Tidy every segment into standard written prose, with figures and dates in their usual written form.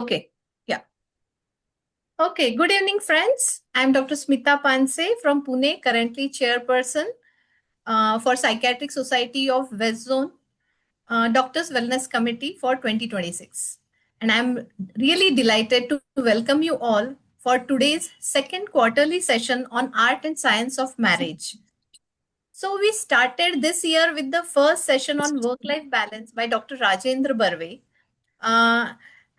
Okay. Yeah. Okay. Good evening, friends. I'm Dr. Smita Panse from Pune, currently chairperson for Psychiatric Society of West Zone Doctors Wellness Committee for 2026. And I'm really delighted to welcome you all for today's second quarterly session on art and science of marriage. So we started this year with the first session on work-life balance by Dr. Rajendra Barve. Uh,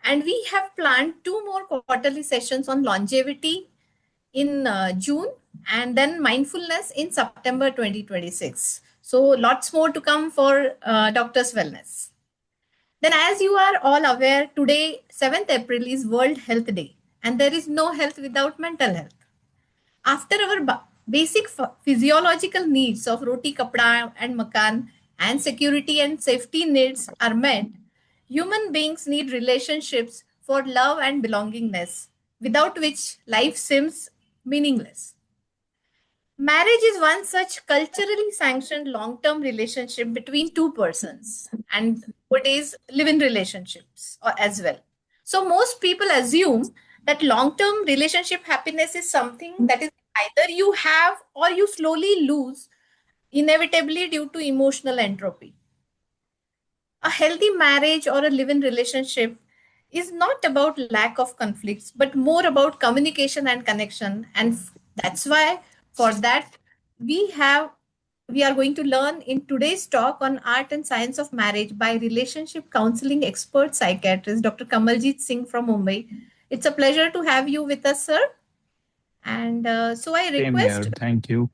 and we have planned two more quarterly sessions on longevity in June and then mindfulness in September 2026. So lots more to come for Doctors Wellness. Then, as you are all aware, today, 7th April, is World Health Day, and there is no health without mental health. After our basic physiological needs of roti, kapda, and makan, and security and safety needs are met, human beings need relationships for love and belongingness, without which life seems meaningless. Marriage is one such culturally sanctioned long term relationship between two persons, and nowadays live in relationships as well. So, most people assume that long term relationship happiness is something that is either you have or you slowly lose, inevitably due to emotional entropy. A healthy marriage or a live in relationship is not about lack of conflicts, but more about communication and connection. And that's why, for that, we have we are going to learn in today's talk on art and science of marriage by relationship counseling expert psychiatrist Dr. Kamaljeet Singh from Mumbai. It's a pleasure to have you with us, sir. And so I Same here. request Thank you.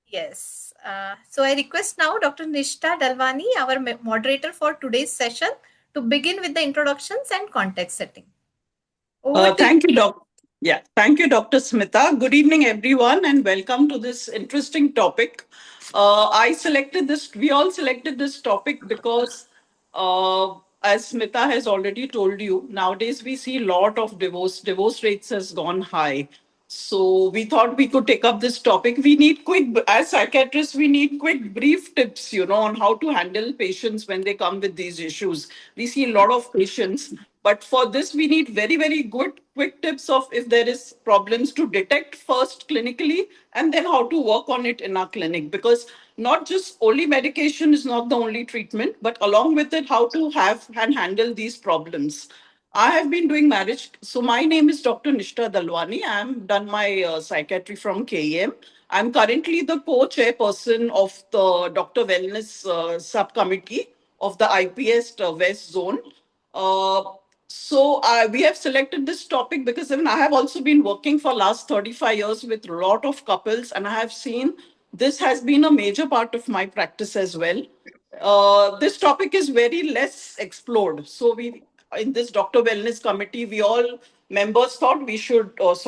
Yes. So I request now Dr. Nishta Dalwani, our moderator for today's session, to begin with the introductions and context setting. Over to you. Thank you, Doc. Yeah, thank you, Dr. Smita. Good evening, everyone, and welcome to this interesting topic. We all selected this topic because, as Smita has already told you, nowadays we see a lot of divorce. Divorce rates has gone high. So we thought we could take up this topic. We need as psychiatrists, we need quick, brief tips, on how to handle patients when they come with these issues. We see a lot of patients, but for this, we need very, very good, quick tips of if there is problems to detect first clinically and then how to work on it in our clinic. Because not just only medication is not the only treatment, but along with it, how to have and handle these problems. I have been doing marriage. So my name is Dr. Nishta Dalwani. I'm done my psychiatry from KEM. I'm currently the co-chairperson of the Doctor Wellness subcommittee of the IPS West Zone. Uh, we have selected this topic because even I have also been working for last 35 years with a lot of couples, and I have seen this has been a major part of my practice as well. This topic is very less explored. So we, in this Doctor Wellness Committee, we all members thought we should probe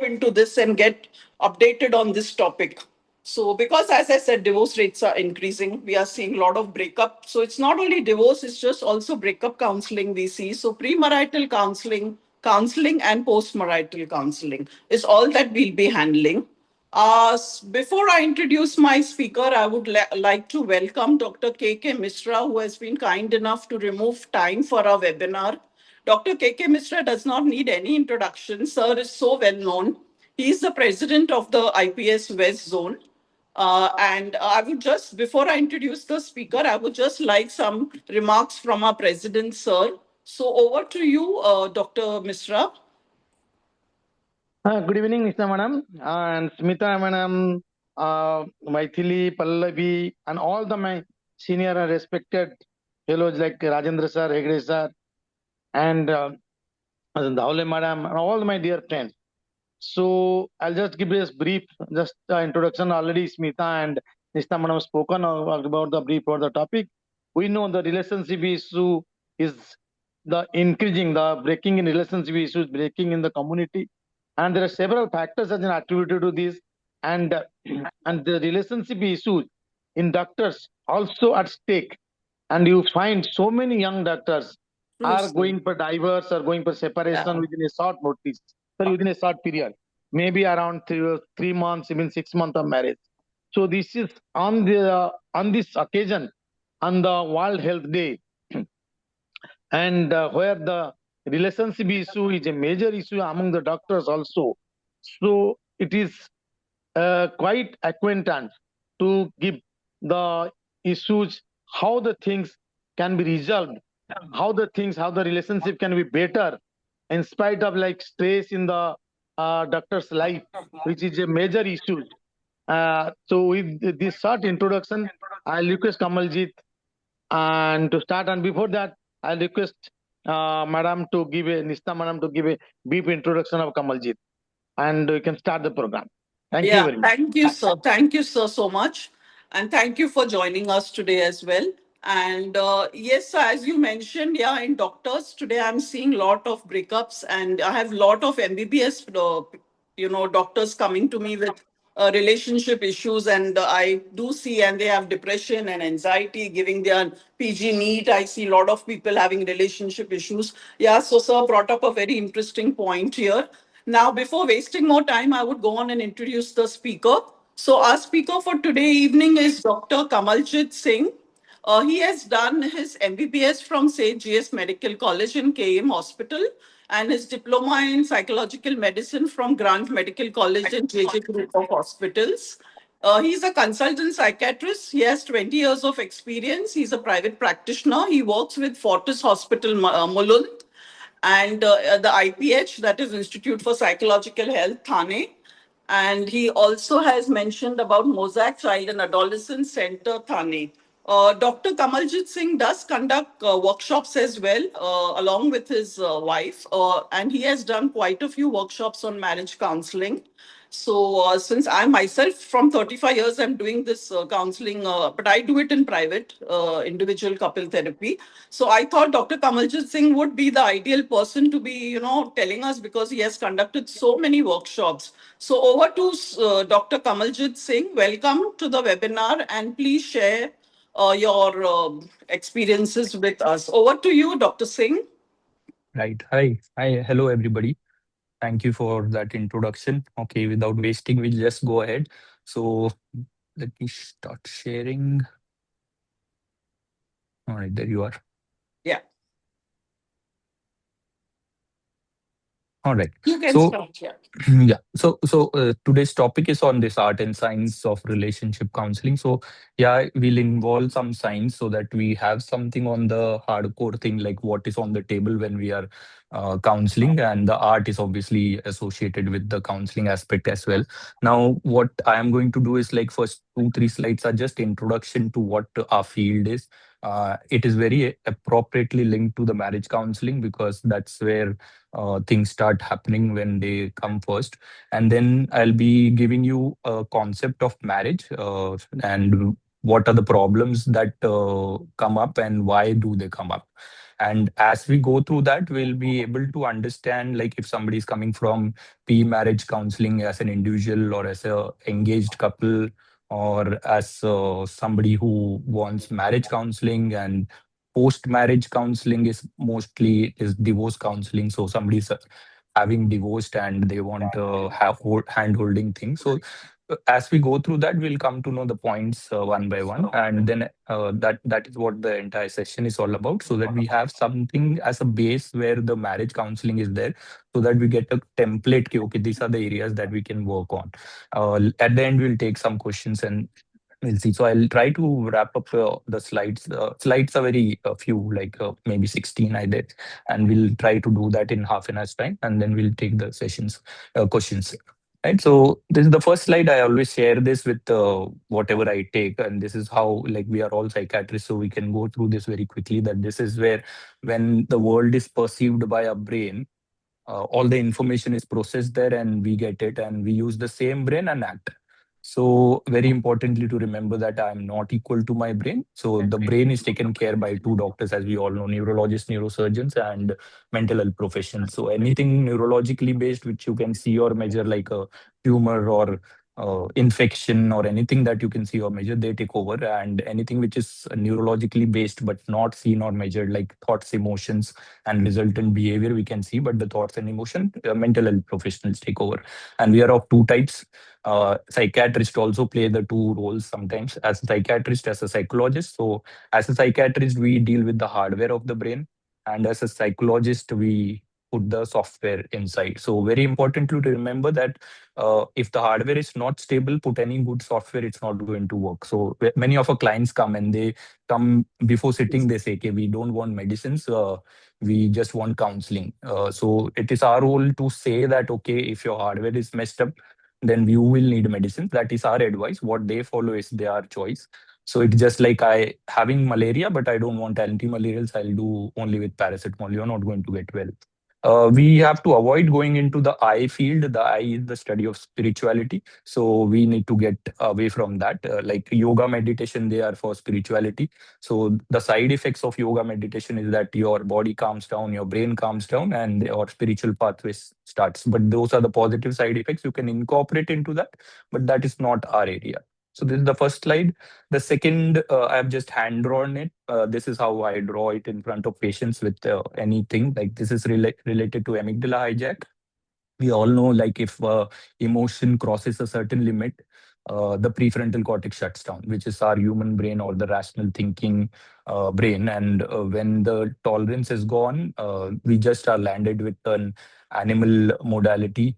into this and get updated on this topic. So, because as I said, divorce rates are increasing, we are seeing a lot of breakup. So, it's not only divorce, it's just also breakup counseling we see. So, premarital counseling, counseling, and postmarital counseling is all that we'll be handling. Before I introduce my speaker, I would like to welcome Dr. K.K. Mishra, who has been kind enough to remove time for our webinar. Dr. K.K. Mishra does not need any introduction. Sir is so well known. He is the president of the IPS West Zone. And I would just, before I introduce the speaker, I would just like some remarks from our president, sir. So over to you, Dr. Mishra. Good evening, Mr. Madam and Smita Madam, Maithili, Pallavi, and all my senior and respected fellows like Rajendra sir, Hegde sir, and Dhaule Madam, and all my dear friends. So I'll just give this brief, just introduction. Already Smita and Nishta Madam spoken about the brief for the topic. We know the relationship issue is the increasing, the breaking in relationship issues, breaking in the community, and there are several factors as an attributed to this, and and the relationship issues in doctors also at stake, and you find so many young doctors are going for divorce or going for separation within a short notice, within a short period, maybe around 3 months, even 6 months of marriage. So this is on this occasion, on the World Health Day. and where the relationship issue is a major issue among the doctors also. So it is quite acquaintance to give the issues, how the things can be resolved, how the relationship can be better in spite of like stress in the doctor's life, which is a major issue. So with this short introduction, I'll request Kamaljeet and to start. And before that, I'll request Madam to give a Nista Madam to give a brief introduction of Kamaljeet, and we can start the program. Thank you Yeah, very much. thank you, sir. Thank you, sir, so much. And thank you for joining us today as well. And yes, sir, as you mentioned, yeah, in doctors, today I'm seeing a lot of breakups, and I have a lot of MBBS, doctors coming to me with relationship issues. And I do see, and they have depression and anxiety giving their PG need. I see a lot of people having relationship issues. Yeah, so sir brought up a very interesting point here. Now, before wasting more time, I would go on and introduce the speaker. So, our speaker for today evening is Dr. Kamaljit Singh. He has done his MBBS from St. GS Medical College in KM Hospital and his diploma in psychological medicine from Grant Medical College and JJ Group of Hospitals. He's a consultant psychiatrist. He has 20 years of experience. He's a private practitioner. He works with Fortis Hospital, Mulund, and the IPH, that is Institute for Psychological Health, Thane. And he also has mentioned about Mosaic Child and Adolescent Center, Thane. Dr. Kamaljit Singh does conduct workshops as well, along with his wife, and he has done quite a few workshops on marriage counseling. So, since I myself from 35 years, I'm doing this counseling, but I do it in private, individual couple therapy. So, I thought Dr. Kamaljit Singh would be the ideal person to be, telling us because he has conducted so many workshops. So, over to Dr. Kamaljit Singh. Welcome to the webinar, and please share your experiences with us. Over to you, Dr. Singh. Right. Hi. Hi. Hello, everybody. Thank you for that introduction. Okay, without wasting, we'll just go ahead. So let me start sharing. All right, there you are. Yeah, All right. you can So start. Yeah. yeah. So today's topic is on this art and science of relationship counseling. So yeah, we'll involve some science so that we have something on the hardcore thing, like what is on the table when we are counseling, and the art is obviously associated with the counseling aspect as well. Now, what I am going to do is like first 2 3 slides are just introduction to what our field is. It is very appropriately linked to the marriage counseling because that's where things start happening when they come first. And then I'll be giving you a concept of marriage, and what are the problems that come up and why do they come up. And as we go through that, we'll be able to understand, like if somebody is coming from pre-marriage counseling as an individual or as a engaged couple, or as somebody who wants marriage counseling, and post-marriage counseling is mostly is divorce counseling. So somebody's having divorced and they want to have hand holding things. So as we go through that, we'll come to know the points one by one, and then that is what the entire session is all about, so that we have something as a base where the marriage counseling is there, so that we get a template. Okay, these are the areas that we can work on. At the end, we'll take some questions and we'll see. So I'll try to wrap up the slides. Slides are very few, like maybe 16 I did, and we'll try to do that in half an hour's time, and then we'll take the sessions questions. Right. So this is the first slide. I always share this with whatever I take, and this is how, like, we are all psychiatrists, so we can go through this very quickly. That this is where, when the world is perceived by our brain, all the information is processed there and we get it and we use the same brain and act. So very importantly to remember that I'm not equal to my brain. So the brain is taken care by two doctors, as we all know, neurologists, neurosurgeons, and mental health professionals. So anything neurologically based which you can see or measure, like a tumor or infection or anything that you can see or measure, they take over. And anything which is neurologically based but not seen or measured, like thoughts, emotions, and resultant behavior, we can see, but the thoughts and emotion, mental health professionals take over. And we are of two types. Psychiatrists also play the two roles sometimes, as a psychiatrist, as a psychologist. So as a psychiatrist, we deal with the hardware of the brain, and as a psychologist we put the software inside. So very important to remember that if the hardware is not stable, put any good software, it's not going to work. So many of our clients come and they come before sitting, they say, okay, we don't want medicines, we just want counseling. So it is our role to say that, okay, if your hardware is messed up, then you will need medicines. That is our advice. What they follow is their choice. So it's just like I having malaria, but I don't want anti-malarials. I'll do only with paracetamol. You're not going to get well. We have to avoid going into the I field. The I is the study of spirituality. So we need to get away from that. Like yoga, meditation, they are for spirituality. So the side effects of yoga meditation is that your body calms down, your brain calms down, and your spiritual pathways starts. But those are the positive side effects. You can incorporate into that, but that is not our area. So this is the first slide. The second, I've just hand drawn it. This is how I draw it in front of patients with anything. Like this is related to amygdala hijack. We all know, like if emotion crosses a certain limit, the prefrontal cortex shuts down, which is our human brain or the rational thinking brain. And when the tolerance is gone, we just are landed with an animal modality,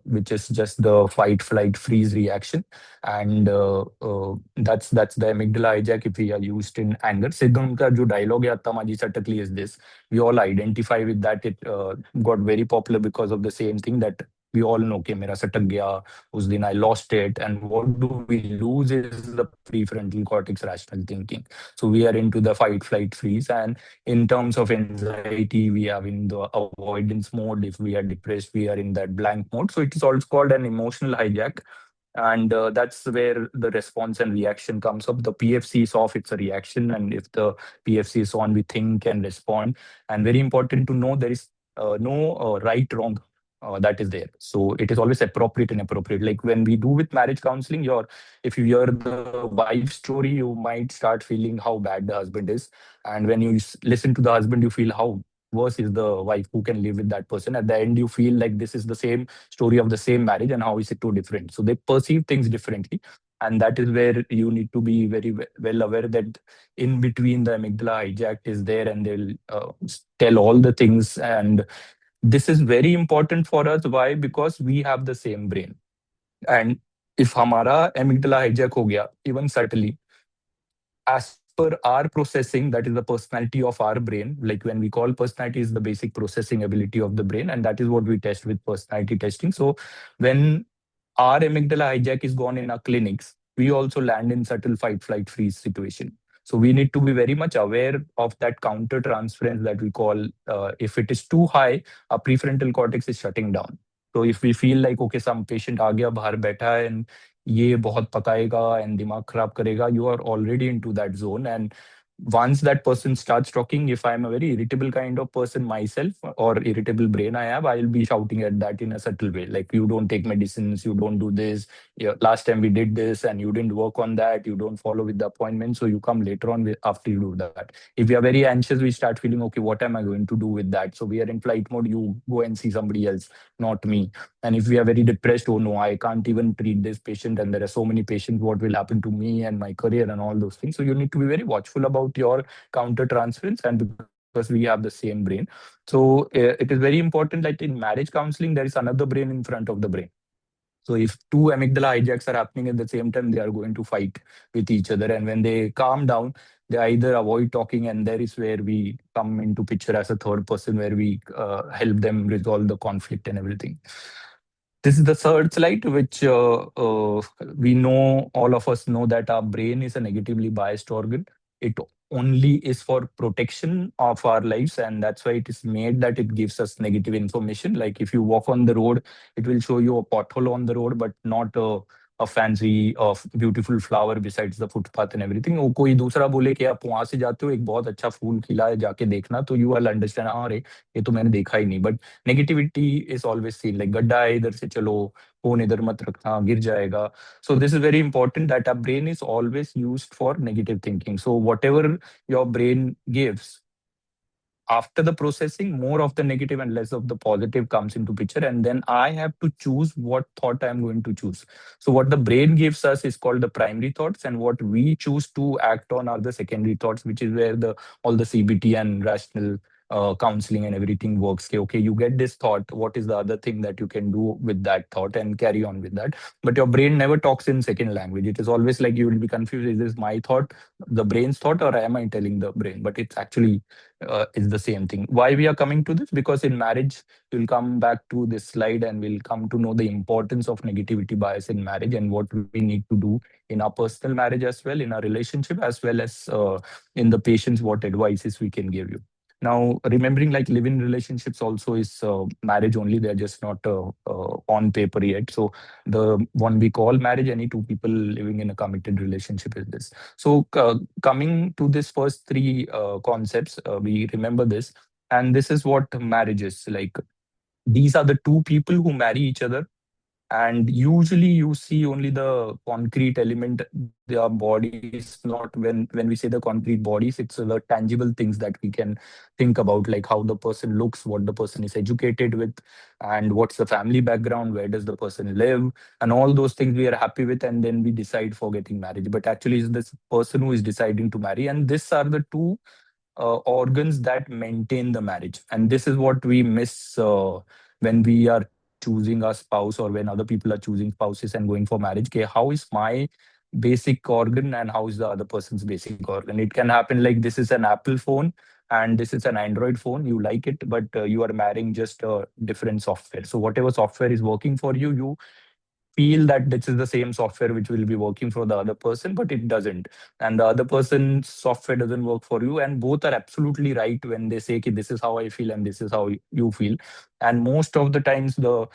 which is just the fight, flight, freeze reaction. And that's the amygdala hijack if we are used in anger. Siddham ka jo dialogue hai, "Atta maji satakli," is this. We all identify with that. It got very popular because of the same thing that we all know, okay, mera satak gaya, us din I lost it. And what do we lose is the prefrontal cortex rational thinking. So we are into the fight, flight, freeze. And in terms of anxiety, we are in the avoidance mode. If we are depressed, we are in that blank mode. So it is also called an emotional hijack. And that's where the response and reaction comes up. The PFC is off, it's a reaction. And if the PFC is on, we think and respond. And very important to know, there is no right, wrong that is there. So it is always appropriate and appropriate. Like when we do with marriage counseling, if you hear the wife story, you might start feeling how bad the husband is. And when you listen to the husband, you feel how worse is the wife who can live with that person. At the end, you feel like this is the same story of the same marriage, and how is it too different. So they perceive things differently. And that is where you need to be very well aware that in between the amygdala hijack is there, and they'll tell all the things. And this is very important for us. Why? Because we have the same brain. And if hamara amygdala hijack ho gaya, even subtly, as per our processing, that is the personality of our brain. Like when we call personality is the basic processing ability of the brain, and that is what we test with personality testing. So when our amygdala hijack is gone in our clinics, we also land in subtle fight, flight, freeze situation. So we need to be very much aware of that counter transference that we call. If it is too high, our prefrontal cortex is shutting down. So if we feel like, okay, some patient आ गया बाहर बैठा है and ये बहुत पकाएगा and दिमाग खराब करेगा, you are already into that zone. And once that person starts talking, if I'm a very irritable kind of person myself, or irritable brain I have, I'll be shouting at that in a subtle way, like, you don't take medicines, you don't do this, yeah, last time we did this and you didn't work on that, you don't follow with the appointment, so you come later on after you do that. If we are very anxious, we start feeling, okay, what am I going to do with that? So we are in flight mode, you go and see somebody else, not me. And if we are very depressed, oh no, I can't even treat this patient, and there are so many patients, what will happen to me and my career and all those things. So you need to be very watchful about your counter transference, and because we have the same brain. So it is very important, like in marriage counseling, there is another brain in front of the brain. So if two amygdala hijacks are happening at the same time, they are going to fight with each other. And when they calm down, they either avoid talking, and there is where we come into picture as a third person, where we help them resolve the conflict and everything. This is the third slide, which we know, all of us know that our brain is a negatively biased organ. It only is for protection of our lives, and that's why it is made that it gives us negative information. Like if you walk on the road, it will show you a pothole on the road, but not a fancy of beautiful flower besides the footpath and everything. वो कोई दूसरा बोले कि आप वहां से जाते हो, एक बहुत अच्छा फूल खिला है, जाके देखना, तो you will understand, हाँ रे, ये तो मैंने देखा ही नहीं. But negativity is always seen, like गड्ढा है इधर से चलो, फोन इधर मत रखना, गिर जाएगा. So this is very important, that our brain is always used for negative thinking. So whatever your brain gives, after the processing, more of the negative and less of the positive comes into picture, and then I have to choose what thought I'm going to choose. So what the brain gives us is called the primary thoughts, and what we choose to act on are the secondary thoughts, which is where the all the CBT and rational counseling and everything works. Okay, you get this thought, what is the other thing that you can do with that thought and carry on with that. But your brain never talks in second language. It is always like you will be confused, is this my thought, the brain's thought, or am I telling the brain? But it's actually is the same thing. Why we are coming to this? Because in marriage, we'll come back to this slide and we'll come to know the importance of negativity bias in marriage and what we need to do in our personal marriage as well, in our relationship, as well as in the patients, what advices we can give you. Now, remembering like live-in relationships also is marriage only. They're just not on paper yet. So the one we call marriage, any two people living in a committed relationship is this. So coming to this first three concepts, we remember this, and this is what marriage is like. These are the two people who marry each other, and usually you see only the concrete element, their bodies. Not when we say the concrete bodies, it's the tangible things that we can think about, like how the person looks, what the person is educated with, and what's the family background, where does the person live, and all those things we are happy with, and then we decide for getting married. But actually it's this person who is deciding to marry, and these are the two organs that maintain the marriage. And this is what we miss when we are choosing a spouse, or when other people are choosing spouses and going for marriage. Okay, how is my basic organ and how is the other person's basic organ? It can happen like this is an Apple phone and this is an Android phone. You like it, but you are marrying just a different software. So whatever software is working for you, you feel that this is the same software which will be working for the other person, but it doesn't. And the other person's software doesn't work for you. And both are absolutely right when they say, "Ki, this is how I feel and this is how you feel." And most of the times, the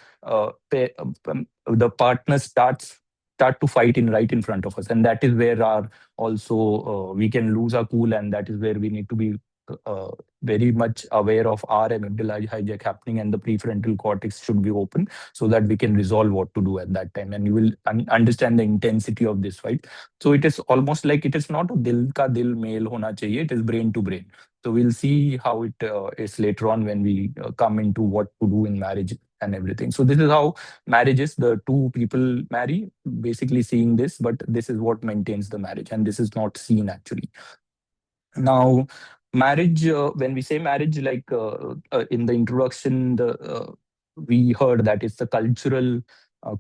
partner start to fight in right in front of us, and that is where our also we can lose our cool, and that is where we need to be uh, very much aware of our amygdala hijack happening, and the prefrontal cortex should be open so that we can resolve what to do at that time, and you will understand the intensity of this fight. So it is almost like it is not a dil ka dil male hona chahiye, it is brain to brain. So we'll see how it is later on when we come into what to do in marriage and everything. So this is how marriage is. The two people marry, basically seeing this, but this is what maintains the marriage, and this is not seen actually. Now, marriage, when we say marriage, like in the introduction, we heard that it's a cultural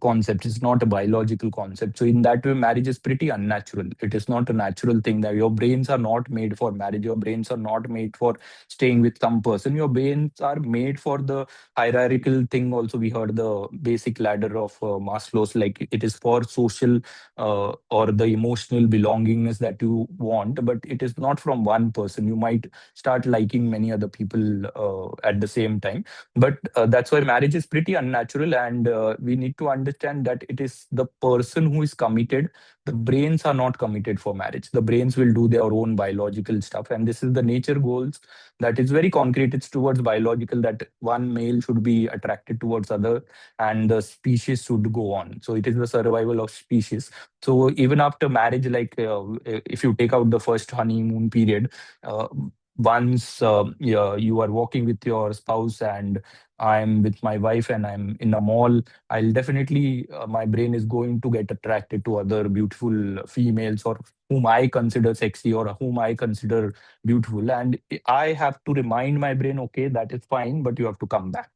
concept, it's not a biological concept. So, in that way, marriage is pretty unnatural. It is not a natural thing that your brains are not made for marriage, your brains are not made for staying with some person, your brains are made for the hierarchical thing. Also, we heard the basic ladder of Maslow's, like it is for social or the emotional belongingness that you want, but it is not from one person. You might start liking many other people at the same time, but that's why marriage is pretty unnatural, and we need to understand that it is the person who is committed. The brains are not committed for marriage. The brains will do their own biological stuff, and this is the nature goals that is very concrete. It's towards biological, that one male should be attracted towards other and the species should go on. So it is the survival of species. So even after marriage, like if you take out the first honeymoon period, uh, once yeah, you are walking with your spouse and I'm with my wife and I'm in a mall, I'll definitely, my brain is going to get attracted to other beautiful females or whom I consider sexy or whom I consider beautiful. And I have to remind my brain, okay, that is fine, but you have to come back,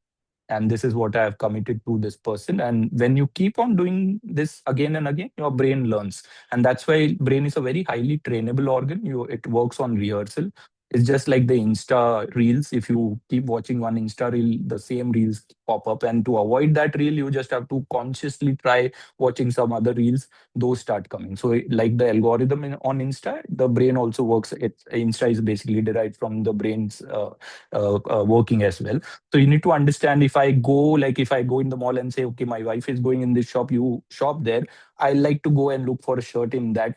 and this is what I have committed to this person. And when you keep on doing this again and again, your brain learns. And that's why brain is a very highly trainable organ. It works on rehearsal. It's just like the Insta reels. If you keep watching one Insta reel, the same reels pop up. And to avoid that reel, you just have to consciously try watching some other reels. Those start coming. So, like the algorithm on Insta, the brain also works. Insta is basically derived from the brain's working as well. So you need to understand, if I go, like if I go in the mall and say, okay, my wife is going in this shop, you shop there. I like to go and look for a shirt in that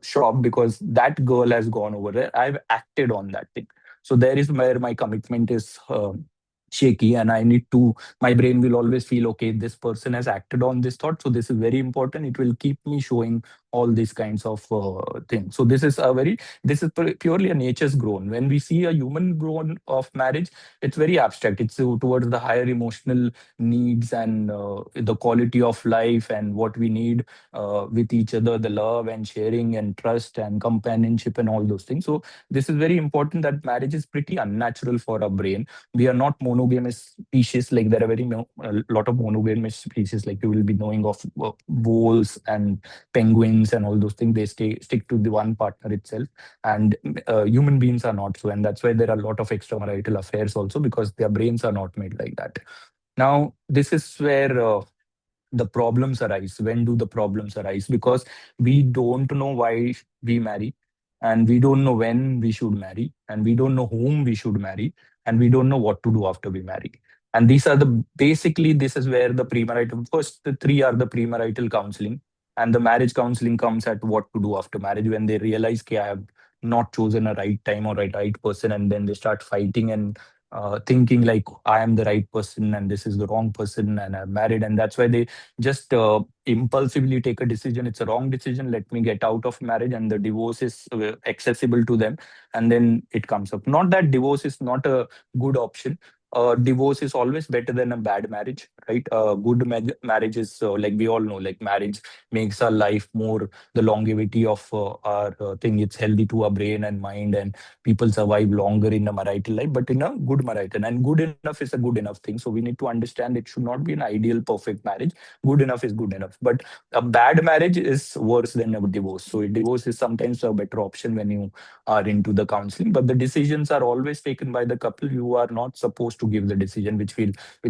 shop because that girl has gone over there. I've acted on that thing. So there is where my commitment is shaky, and I need to, my brain will always feel, okay, this person has acted on this thought. So this is very important. It will keep me showing all these kinds of things. So this is purely a nature's grown. When we see a human grown of marriage, it's very abstract. It's towards the higher emotional needs and the quality of life and what we need with each other, the love and sharing and trust and companionship and all those things. So this is very important, that marriage is pretty unnatural for our brain. We are not monogamous species. Like there are a lot of monogamous species, like you will be knowing of wolves and penguins and all those things. They stick to the one partner itself, and human beings are not so, and that's why there are a lot of extramarital affairs also, because their brains are not made like that. Now this is where the problems arise. When do the problems arise? Because we don't know why we marry, and we don't know when we should marry, and we don't know whom we should marry, and we don't know what to do after we marry. And these are the basically this is where the premarital, first the three are the premarital counseling, and the marriage counseling comes at what to do after marriage, when they realize, okay, I have not chosen a right time or a right person, and then they start fighting and thinking like I am the right person and this is the wrong person and I'm married, and that's why they just impulsively take a decision. It's a wrong decision. Let me get out of marriage, and the divorce is accessible to them, and then it comes up. Not that divorce is not a good option. Divorce is always better than a bad marriage, right? Good marriage is like we all know, like marriage makes our life more, the longevity of our thing. It's healthy to our brain and mind, and people survive longer in a marital life, but in a good marital. And good enough is a good enough thing. So we need to understand it should not be an ideal, perfect marriage. Good enough is good enough. But a bad marriage is worse than a divorce. So a divorce is sometimes a better option when you are into the counseling. But the decisions are always taken by the couple. You are not supposed to give the decision, which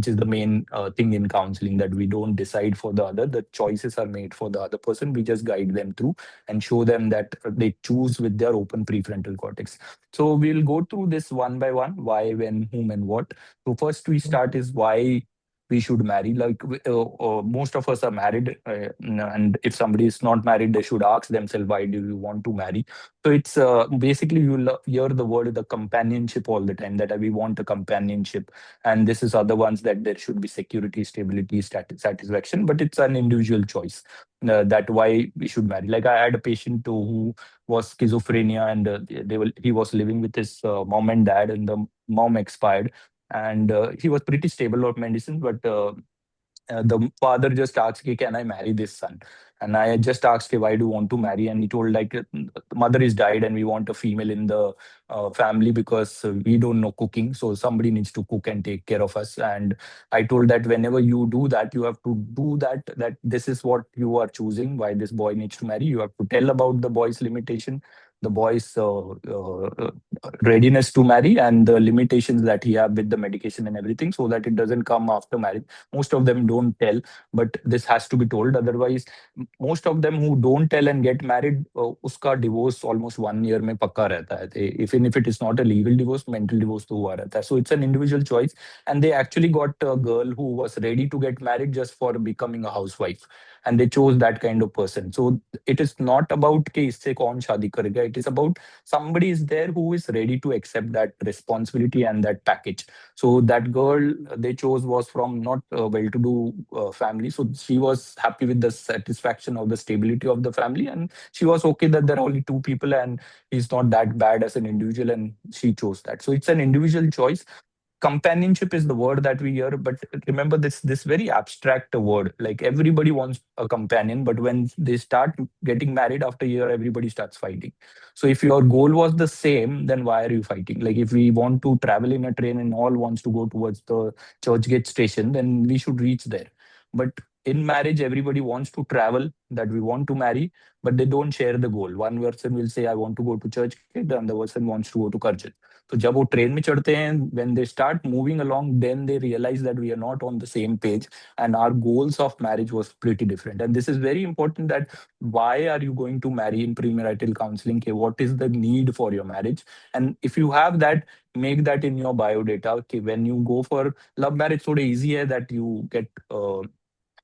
is the main thing in counseling, that we don't decide for the other. The choices are made for the other person. We just guide them through and show them that they choose with their open prefrontal cortex. So we'll go through this one by one: why, when, whom, and what. So first we start is why we should marry. Like most of us are married, and if somebody is not married, they should ask themselves, why do you want to marry? So it's basically you hear the word the companionship all the time, that we want a companionship, and this is other ones, that there should be security, stability, satisfaction, but it's an individual choice. That why we should marry. Like I had a patient who was schizophrenia, and he was living with his mom and dad, and the mom expired, and he was pretty stable on medicine, but the father just asked, "Okay, can I marry this son?" And I just asked, "Okay, why do you want to marry?" And he told, like, the mother is died and we want a female in the family because we don't know cooking. So somebody needs to cook and take care of us. And I told that whenever you do that, you have to do that this is what you are choosing, why this boy needs to marry. You have to tell about the boy's limitation, the boy's readiness to marry, and the limitations that he have with the medication and everything, so that it doesn't come after marriage. Most of them don't tell, but this has to be told. Otherwise, most of them who don't tell and get married, uska divorce almost 1 year में पक्का रहता है. Even if it is not a legal divorce, mental divorce तो हुआ रहता है. So it's an individual choice, and they actually got a girl who was ready to get married just for becoming a housewife, and they chose that kind of person. So it is not about कि इससे कौन शादी करेगा. It is about somebody is there who is ready to accept that responsibility and that package. So that girl they chose was from not a well-to-do family. So she was happy with the satisfaction of the stability of the family, and she was okay that there are only two people, and he's not that bad as an individual, and she chose that. So it's an individual choice. Companionship is the word that we hear, but remember this very abstract word. Like everybody wants a companion, but when they start getting married after a year, everybody starts fighting. So if your goal was the same, then why are you fighting? Like if we want to travel in a train and all wants to go towards the Churchgate station, then we should reach there. But in marriage, everybody wants to travel, that we want to marry, but they don't share the goal. One person will say, I want to go to Churchgate, the other person wants to go to Karjat. तो जब वो train में चढ़ते हैं, when they start moving along, then they realize that we are not on the same page, and our goals of marriage was pretty different. And this is very important, that why are you going to marry in premarital counseling? Okay, what is the need for your marriage? And if you have that, make that in your biodata. Okay, when you go for love marriage, थोड़ा easy है that you get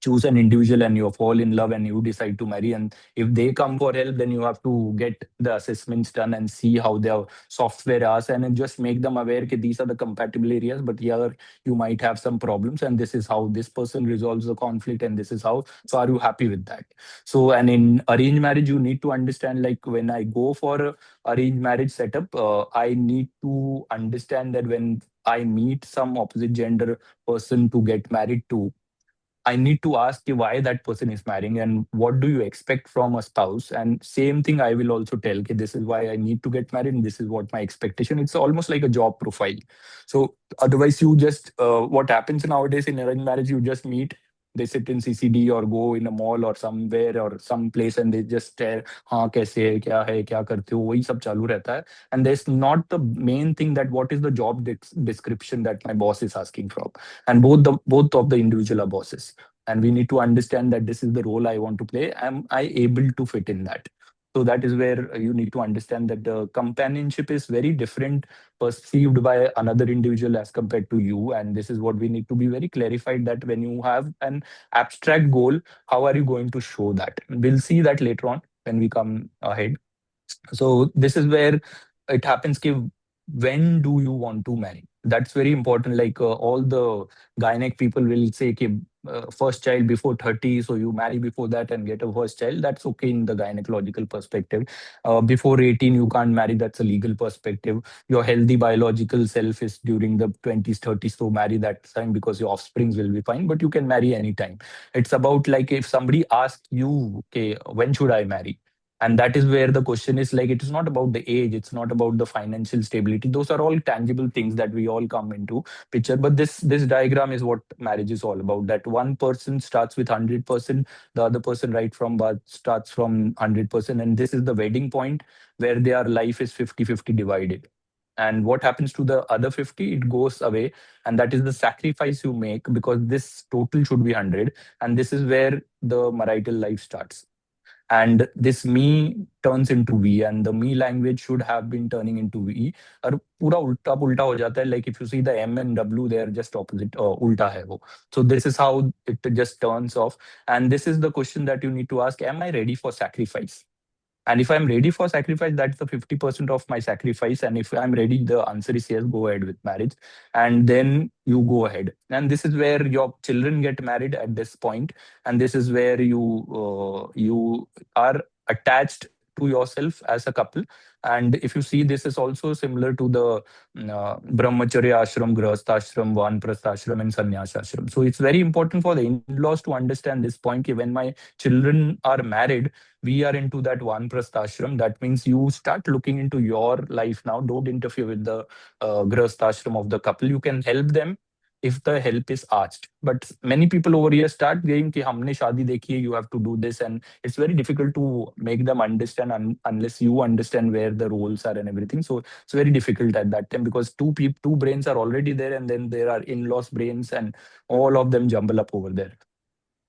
choose an individual and you fall in love and you decide to marry, and if they come for help, then you have to get the assessments done and see how their software is, and then just make them aware that these are the compatible areas, but here you might have some problems, and this is how this person resolves the conflict, and this is how. So are you happy with that? So, and in arranged marriage, you need to understand, like when I go for a arranged marriage setup, I need to understand that when I meet some opposite gender person to get married to, I need to ask you why that person is marrying and what do you expect from a spouse. And same thing I will also tell, okay, this is why I need to get married and this is what my expectation. It's almost like a job profile. So otherwise, you just what happens nowadays in arranged marriage, you just meet. They sit in CCD or go in a mall or somewhere or some place and they just stare. हाँ कैसे है क्या करते हो वही सब चालू रहता है. And there's not the main thing that what is the job description that my boss is asking from, and both of the individual are bosses, and we need to understand that this is the role I want to play. Am I able to fit in that? So that is where you need to understand that the companionship is very different perceived by another individual as compared to you, and this is what we need to be very clarified, that when you have an abstract goal, how are you going to show that? We'll see that later on when we come ahead. So this is where it happens ki when do you want to marry? That's very important. Like all the gynec people will say ki first child before 30, so you marry before that and get a first child. That's okay in the gynecological perspective. Before 18 you can't marry. That's a legal perspective. Your healthy biological self is during the 20s 30s, so marry that time because your offsprings will be fine, but you can marry anytime. It's about like if somebody asks you, okay, when should I marry? And that is where the question is, like, it is not about the age, it's not about the financial stability. Those are all tangible things that we all come into picture. But this diagram is what marriage is all about, that one person starts with 100%, the other person right from birth starts from 100%, and this is the wedding point where their life is 50-50 divided. And what happens to the other 50? It goes away, and that is the sacrifice you make, because this total should be 100, and this is where the marital life starts. And this me turns into we, and the me language should have been turning into we. और पूरा उल्टा पुल्टा हो जाता है. Like if you see the M and W, they are just opposite. उल्टा है वो. So this is how it just turns off. And this is the question that you need to ask: am I ready for sacrifice? And if I'm ready for sacrifice, that's the 50% of my sacrifice. And if I'm ready, the answer is yes, go ahead with marriage. And then you go ahead. And this is where your children get married at this point. And this is where you are attached to yourself as a couple. And if you see, this is also similar to the brahmacharya ashram, grahastha ashram, vanprastha ashram, and sannyas ashram. So it's very important for the in-laws to understand this point. Ki when my children are married, we are into that one prasthashram. That means you start looking into your life now. Don't interfere with the grahasthashram of the couple. You can help them if the help is asked. But many people over here start saying कि हमने शादी देखी है, you have to do this, and it's very difficult to make them understand unless you understand where the roles are and everything. So it's very difficult at that time, because two brains are already there, and then there are in-laws brains, and all of them jumble up over there.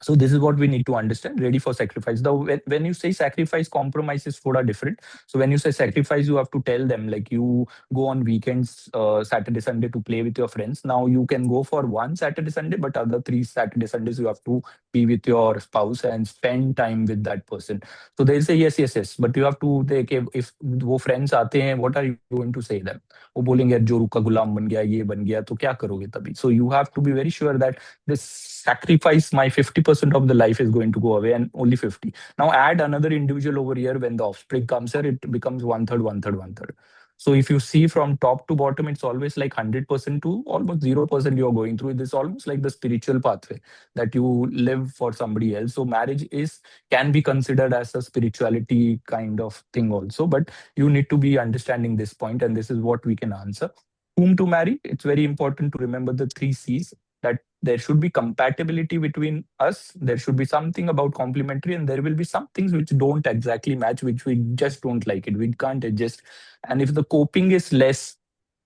So this is what we need to understand. Ready for sacrifice. The when you say sacrifice, compromise is food are different. So when you say sacrifice, you have to tell them, like, you go on weekends, Saturday Sunday, to play with your friends. Now you can go for one Saturday Sunday, but other three Saturday Sundays you have to be with your spouse and spend time with that person. So they say yes, yes, yes, but you have to take, if वो friends आते हैं, what are you going to say them? वो बोलेंगे यार जोरू का गुलाम बन गया, ये बन गया, तो क्या करोगे तभी? So you have to be very sure that this sacrifice, my 50% of the life is going to go away, and only 50. Now add another individual over here. When the offspring comes here, it becomes one third, one third, one third. So if you see from top to bottom, it's always like 100% to almost 0% you're going through. This almost like the spiritual pathway that you live for somebody else. So marriage is can be considered as a spirituality kind of thing also, but you need to be understanding this point, and this is what we can answer. Whom to marry? It's very important to remember the three C's, that there should be compatibility between us. There should be something about complementary, and there will be some things which don't exactly match, which we just don't like it. We can't adjust. And if the coping is less,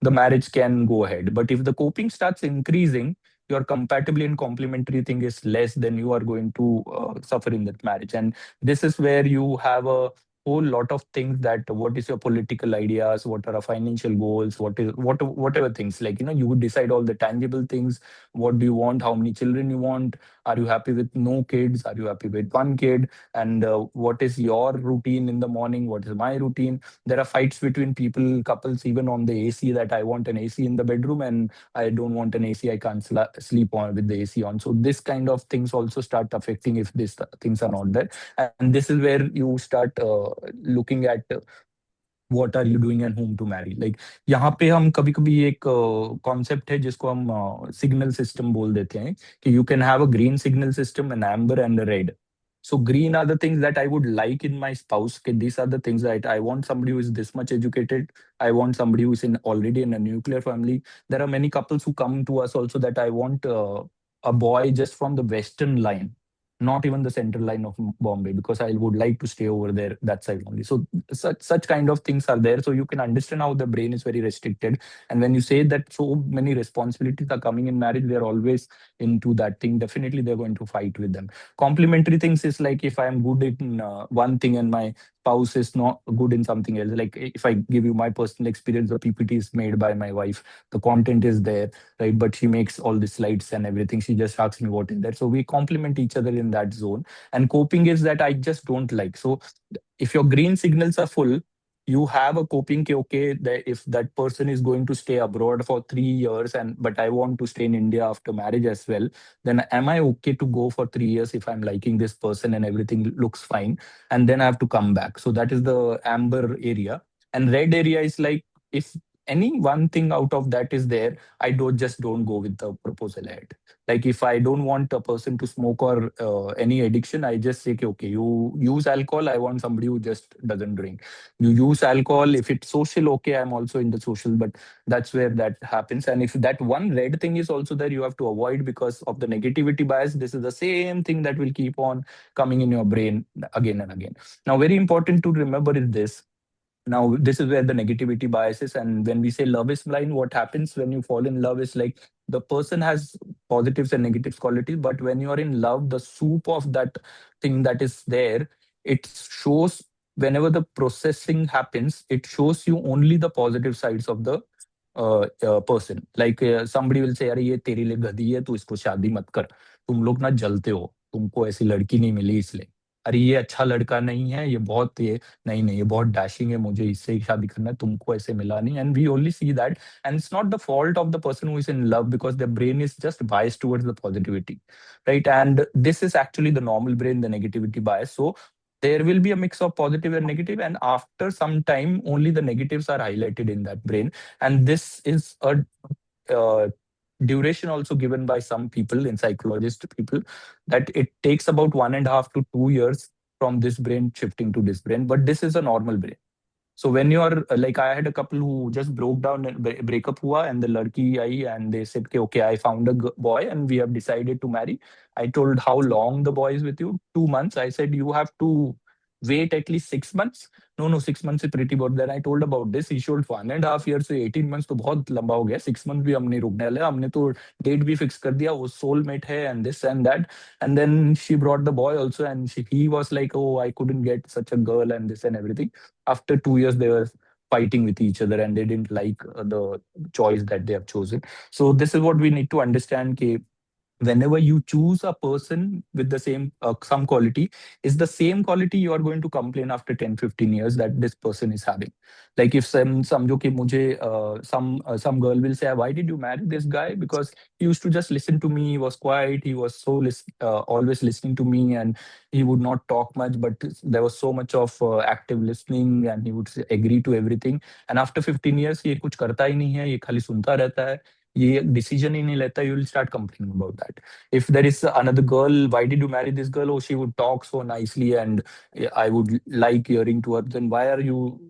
the marriage can go ahead. But if the coping starts increasing, your compatibility and complementary thing is less, then you are going to suffer in that marriage. And this is where you have a whole lot of things, that what is your political ideas, what are our financial goals, what is whatever things, like, you would decide all the tangible things. What do you want, how many children you want, are you happy with no kids, are you happy with one kid, and what is your routine in the morning, what is my routine. There are fights between people, couples, even on the AC, that I want an AC in the bedroom and I don't want an AC, I can't sleep on with the AC on. So this kind of things also start affecting if these things are not there. And this is where you start looking at what are you doing and whom to marry. Like, यहाँ पे हम कभी कभी एक concept है जिसको हम signal system बोल देते हैं, कि you can have a green signal system, an amber and a red. So green are the things that I would like in my spouse. Okay, these are the things that I want somebody who is this much educated. I want somebody who is in already in a nuclear family. There are many couples who come to us also that I want a boy just from the western line, not even the central line of Bombay, because I would like to stay over there that side only. So such kind of things are there. So you can understand how the brain is very restricted. And when you say that so many responsibilities are coming in marriage, they are always into that thing. Definitely, they're going to fight with them. Complementary things is like, if I am good in one thing and my spouse is not good in something else. Like, if I give you my personal experience, the PPT is made by my wife, the content is there, right? But she makes all the slides and everything. She just asks me what is that. So we complement each other in that zone. And coping is that I just don't like. So if your green signals are full, you have a coping ke, okay, that if that person is going to stay abroad for 3 years, and but I want to stay in India after marriage as well, then am I okay to go for 3 years if I'm liking this person and everything looks fine, and then I have to come back? So that is the amber area. And red area is like, if any one thing out of that is there, I don't go with the proposal ahead. Like, if I don't want a person to smoke or any addiction, I just say, okay, okay, you use alcohol, I want somebody who just doesn't drink. You use alcohol, if it's social, okay, I'm also in the social. But that's where that happens. And if that one red thing is also there, you have to avoid, because of the negativity bias. This is the same thing that will keep on coming in your brain again and again. Now, very important to remember is this. Now, this is where the negativity bias is. And when we say love is blind, what happens when you fall in love is like, the person has positives and negatives qualities, but when you're in love, the soup of that thing that is there, it shows, whenever the processing happens, it shows you only the positive sides of the person. Like, somebody will say, अरे ये तेरे लिए गधी है, तू इसको शादी मत कर, तुम लोग ना जलते हो, तुमको ऐसी लड़की नहीं मिली इसलिए. अरे ये अच्छा लड़का नहीं है, ये बहुत ये नहीं नहीं, ये बहुत डैशिंग है, मुझे इससे ही शादी करना है, तुमको ऐसे मिला नहीं. And we only see that. And it's not the fault of the person who is in love, because the brain is just biased towards the positivity, right? And this is actually the normal brain, the negativity bias. So there will be a mix of positive and negative, and after some time only the negatives are highlighted in that brain. And this is a uh, duration also given by some people, in psychologist people, that it takes about 1.5 to 2 years from this brain shifting to this brain. But this is a normal brain. So when you're like, I had a couple who just broke down and breakup hua, and the ladki I and they said, okay, I found a boy and we have decided to marry. I told, how long the boy is with you? 2 months. I said, you have to wait at least 6 months. No, no, 6 months is pretty good. Then I told about this. He showed 1.5 years, so 18 months तो बहुत लंबा हो गया. 6 months भी हम नहीं रुकने वाले. हमने तो डेट भी फिक्स कर दिया. वो soulmate है and this and that. And then she brought the boy also, and he was like, oh, I couldn't get such a girl and this and everything. After 2 years, they were fighting with each other and they didn't like the choice that they have chosen. So this is what we need to understand, कि whenever you choose a person with the same some quality, is the same quality you are going to complain after 10-15 years that this person is having. Like, if समझो कि मुझे some girl will say, why did you marry this guy? Because he used to just listen to me, he was quiet, he was so always listening to me, and he would not talk much, but there was so much of active listening, and he would agree to everything. And after 15 years, ये कुछ करता ही नहीं है, ये खाली सुनता रहता है, ये डिसीजन ही नहीं लेता, you will start complaining about that. If there is another girl, why did you marry this girl? Oh, she would talk so nicely and I would like hearing to her. Then why are you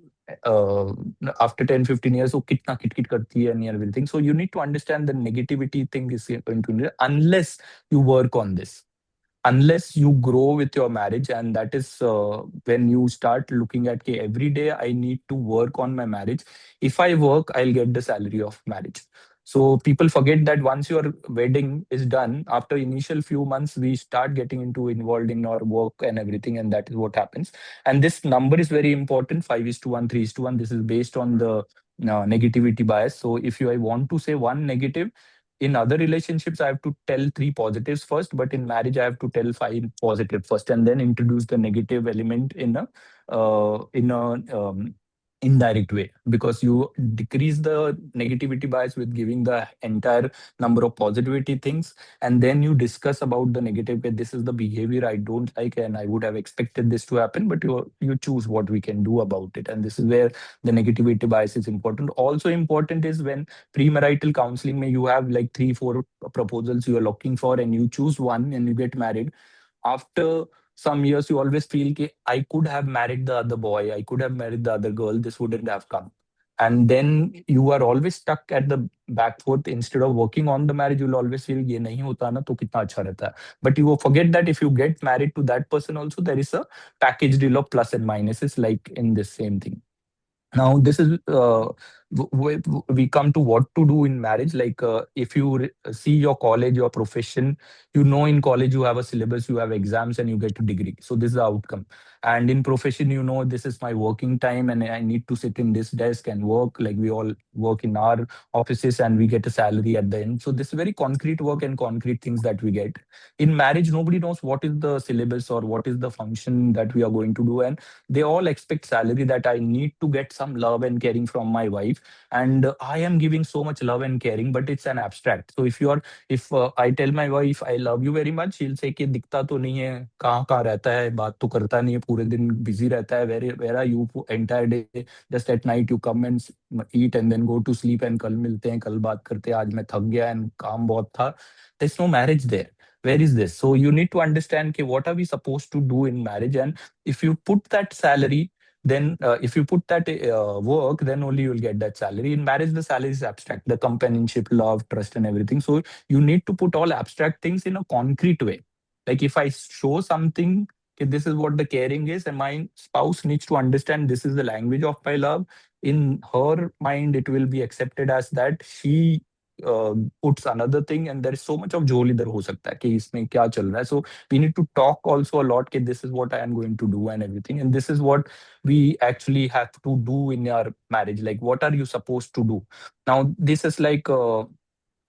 uh, after 10-15 years, oh, kitna kit kit karti hai and everything. So you need to understand the negativity thing is going to, unless you work on this, unless you grow with your marriage. And that is when you start looking at, okay, every day I need to work on my marriage. If I work, I'll get the salary of marriage. So people forget that once your wedding is done, after initial few months, we start getting into involved in our work and everything, and that is what happens. And this number is very important: 5:1, 3:1. This is based on the negativity bias. So if you I want to say one negative, in other relationships I have to tell three positives first, but in marriage I have to tell five positive first, and then introduce the negative element in a indirect way, because you decrease the negativity bias with giving the entire number of positivity things, and then you discuss about the negative. Okay, this is the behavior I don't like and I would have expected this to happen, but you choose what we can do about it. And this is where the negativity bias is important. Also important is when premarital counseling may you have like three four proposals you are looking for, and you choose one and you get married. After some years you always feel कि I could have married the other boy, I could have married the other girl, this wouldn't have come. And then you are always stuck at the back foot. Instead of working on the marriage, you'll always feel ये नहीं होता ना तो कितना अच्छा रहता है. But you will forget that if you get married to that person also, there is a package deal of plus and minuses like in this same thing. Now this is we come to what to do in marriage. Like if you see your college, your profession, you know in college you have a syllabus, you have exams, and you get a degree. So this is the outcome. And in profession, you know, this is my working time and I need to sit in this desk and work. Like we all work in our offices and we get a salary at the end. So this is very concrete work and concrete things that we get. In marriage, nobody knows what is the syllabus or what is the function that we are going to do. And they all expect salary, that I need to get some love and caring from my wife, and I am giving so much love and caring, but it's an abstract. So if I tell my wife I love you very much, she'll say कि दिखता तो नहीं है, कहाँ कहाँ रहता है, बात तो करता नहीं है, पूरे दिन बिजी रहता है, where are you entire day, just at night you come and eat and then go to sleep, and कल मिलते हैं, कल बात करते हैं, आज मैं थक गया and काम बहुत था. There's no marriage there. Where is this? So you need to understand कि what are we supposed to do in marriage. And if you put that salary, then if you put that work, then only you'll get that salary. In marriage, the salary is abstract: the companionship, love, trust, and everything. So you need to put all abstract things in a concrete way. Like if I show something, okay, this is what the caring is, and my spouse needs to understand this is the language of my love. In her mind, it will be accepted as that she puts another thing, and there is so much of झोल इधर हो सकता है कि इसमें क्या चल रहा है. So we need to talk also a lot कि this is what I am going to do and everything, and this is what we actually have to do in our marriage. Like what are you supposed to do? Now this is like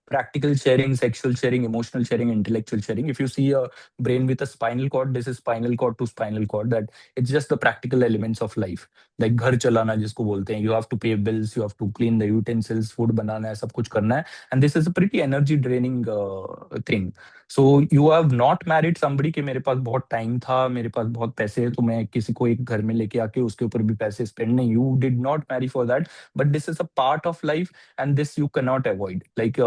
practical sharing, sexual sharing, emotional sharing, intellectual sharing. If you see a brain with a spinal cord, this is spinal cord to spinal cord, that it's just the practical elements of life. Like घर चलाना जिसको बोलते हैं, you have to pay bills, you have to clean the utensils, food बनाना है, सब कुछ करना है. And this is a pretty energy draining thing. So you have not married somebody कि मेरे पास बहुत टाइम था, मेरे पास बहुत पैसे हैं, तो मैं किसी को एक घर में लेके आके उसके ऊपर भी पैसे spend नहीं. You did not marry for that, but this is a part of life, and this you cannot avoid. Like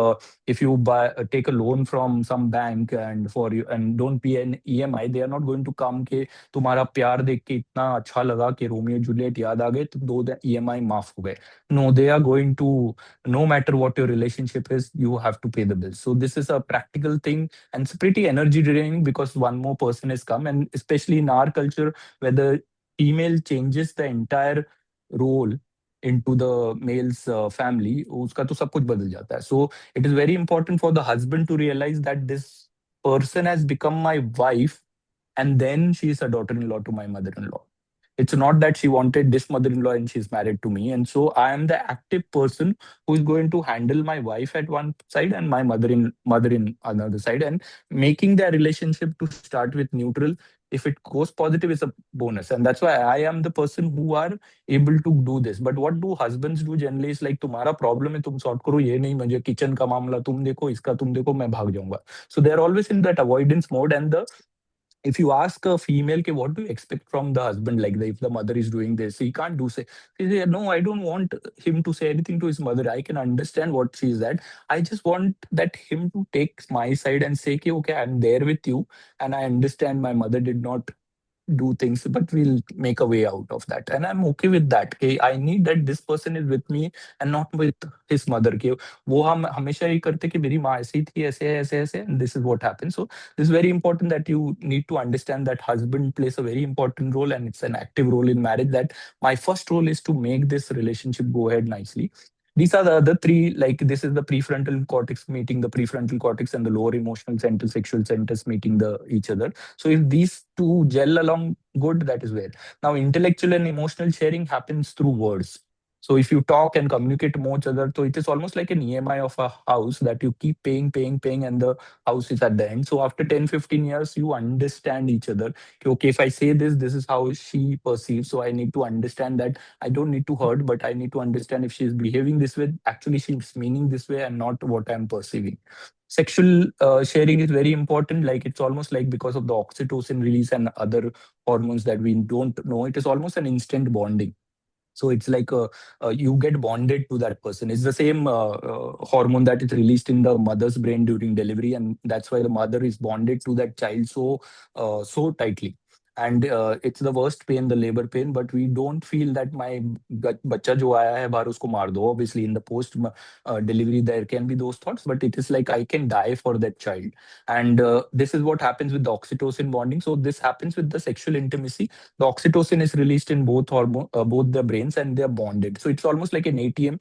if you take a loan from some bank and for you and don't pay an EMI, they are not going to come के तुम्हारा प्यार देख के इतना अच्छा लगा कि Romeo Juliet याद आ गए तो दो EMI माफ हो गए. No, they are going to, no matter what your relationship is, you have to pay the bills. So this is a practical thing, and it's pretty energy draining because one more person has come, and especially in our culture where the female changes the entire role into the male's family, उसका तो सब कुछ बदल जाता है. So it is very important for the husband to realize that this person has become my wife, and then she is a daughter-in-law to my mother-in-law. It's not that she wanted this mother-in-law and she's married to me. And so I am the active person who is going to handle my wife at one side and my mother in another side, and making their relationship to start with neutral. If it goes positive, it's a bonus. And that's why I am the person who are able to do this. But what do husbands do generally is like, तुम्हारा problem है तुम sort करो, ये नहीं मुझे kitchen का मामला तुम देखो, इसका तुम देखो, मैं भाग जाऊंगा. So they're always in that avoidance mode. And the if you ask a female, "Ki, what do you expect from the husband?" Like if the mother is doing this, he can't do say, no, I don't want him to say anything to his mother. I can understand what she is at. I just want that him to take my side and say, "Ki, okay, I'm there with you. And I understand my mother did not do things, but we'll make a way out of that." And I'm okay with that. Okay, I need that this person is with me and not with his mother. के वो हम हमेशा ये करते कि मेरी माँ ऐसी थी, ऐसे ऐसे ऐसे, and this is what happened. So this is very important that you need to understand that husband plays a very important role, and it's an active role in marriage. That my first role is to make this relationship go ahead nicely. These are the other three, like this is the prefrontal cortex meeting the prefrontal cortex, and the lower emotional center, sexual centers meeting the each other. So if these two gel along good, that is where. Now intellectual and emotional sharing happens through words. So if you talk and communicate more each other, so it is almost like an EMI of a house that you keep paying, and the house is at the end. So after 10-15 years, you understand each other. Okay, if I say this, this is how she perceives. So I need to understand that I don't need to hurt, but I need to understand if she's behaving this way, actually she's meaning this way and not what I'm perceiving. Sexual sharing is very important. Like it's almost like because of the oxytocin release and other hormones that we don't know, it is almost an instant bonding. So it's like you get bonded to that person. It's the same hormone that is released in the mother's brain during delivery, and that's why the mother is bonded to that child so tightly. And it's the worst pain, the labor pain, but we don't feel that my बच्चा जो आया है बाहर उसको मार दो. Obviously, in the post delivery, there can be those thoughts, but it is like I can die for that child. And this is what happens with the oxytocin bonding. So this happens with the sexual intimacy. The oxytocin is released in both the brains, and they're bonded. So it's almost like an ATM.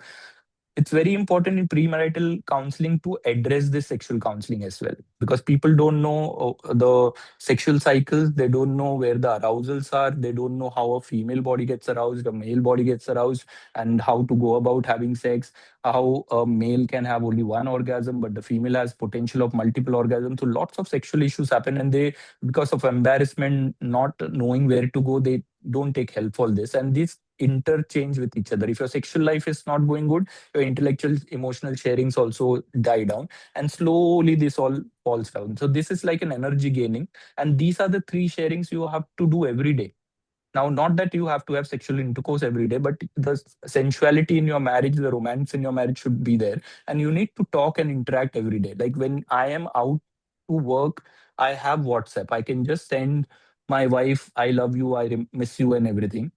It's very important in premarital counseling to address this sexual counseling as well, because people don't know the sexual cycles. They don't know where the arousals are. They don't know how a female body gets aroused, a male body gets aroused, and how to go about having sex. How a male can have only one orgasm, but the female has potential of multiple orgasms. So lots of sexual issues happen, and they, because of embarrassment, not knowing where to go, they don't take help for this, and these interchange with each other. If your sexual life is not going good, your intellectual emotional sharings also die down, and slowly this all falls down. So this is like an energy gaining, and these are the three sharings you have to do every day. Now, not that you have to have sexual intercourse every day, but the sensuality in your marriage, the romance in your marriage should be there, and you need to talk and interact every day. Like when I am out to work, I have WhatsApp. I can just send my wife, I love you, miss you, and everything.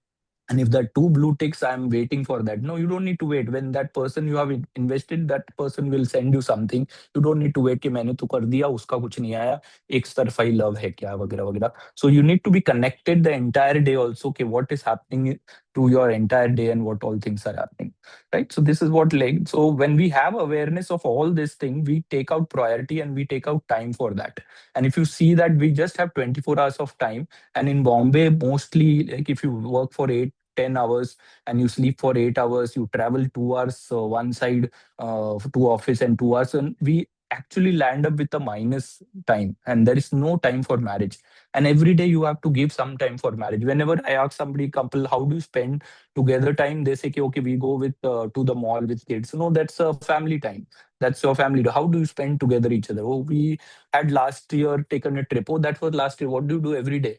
And if there are two blue ticks, I'm waiting for that. No, you don't need to wait. When that person you have invested, that person will send you something. You don't need to wait कि मैंने तो कर दिया उसका कुछ नहीं आया, एक तरफा ही love है क्या वगैरह वगैरह. So you need to be connected the entire day also. Okay, what is happening to your entire day and what all things are happening, right? So this is what, like, so when we have awareness of all this thing, we take out priority and we take out time for that. And if you see that we just have 24 hours of time, and in Bombay, mostly, like if you work for 8-10 hours and you sleep for 8 hours, you travel 2 hours one side to office and 2 hours, and we actually land up with a minus time, and there is no time for marriage. And every day you have to give some time for marriage. Whenever I ask somebody, couple, how do you spend together time, they say, "Okay, okay, we go with to the mall with kids." No, that's a family time. That's your family. How do you spend together each other? Oh, we had last year taken a trip. Oh, that was last year. What do you do every day?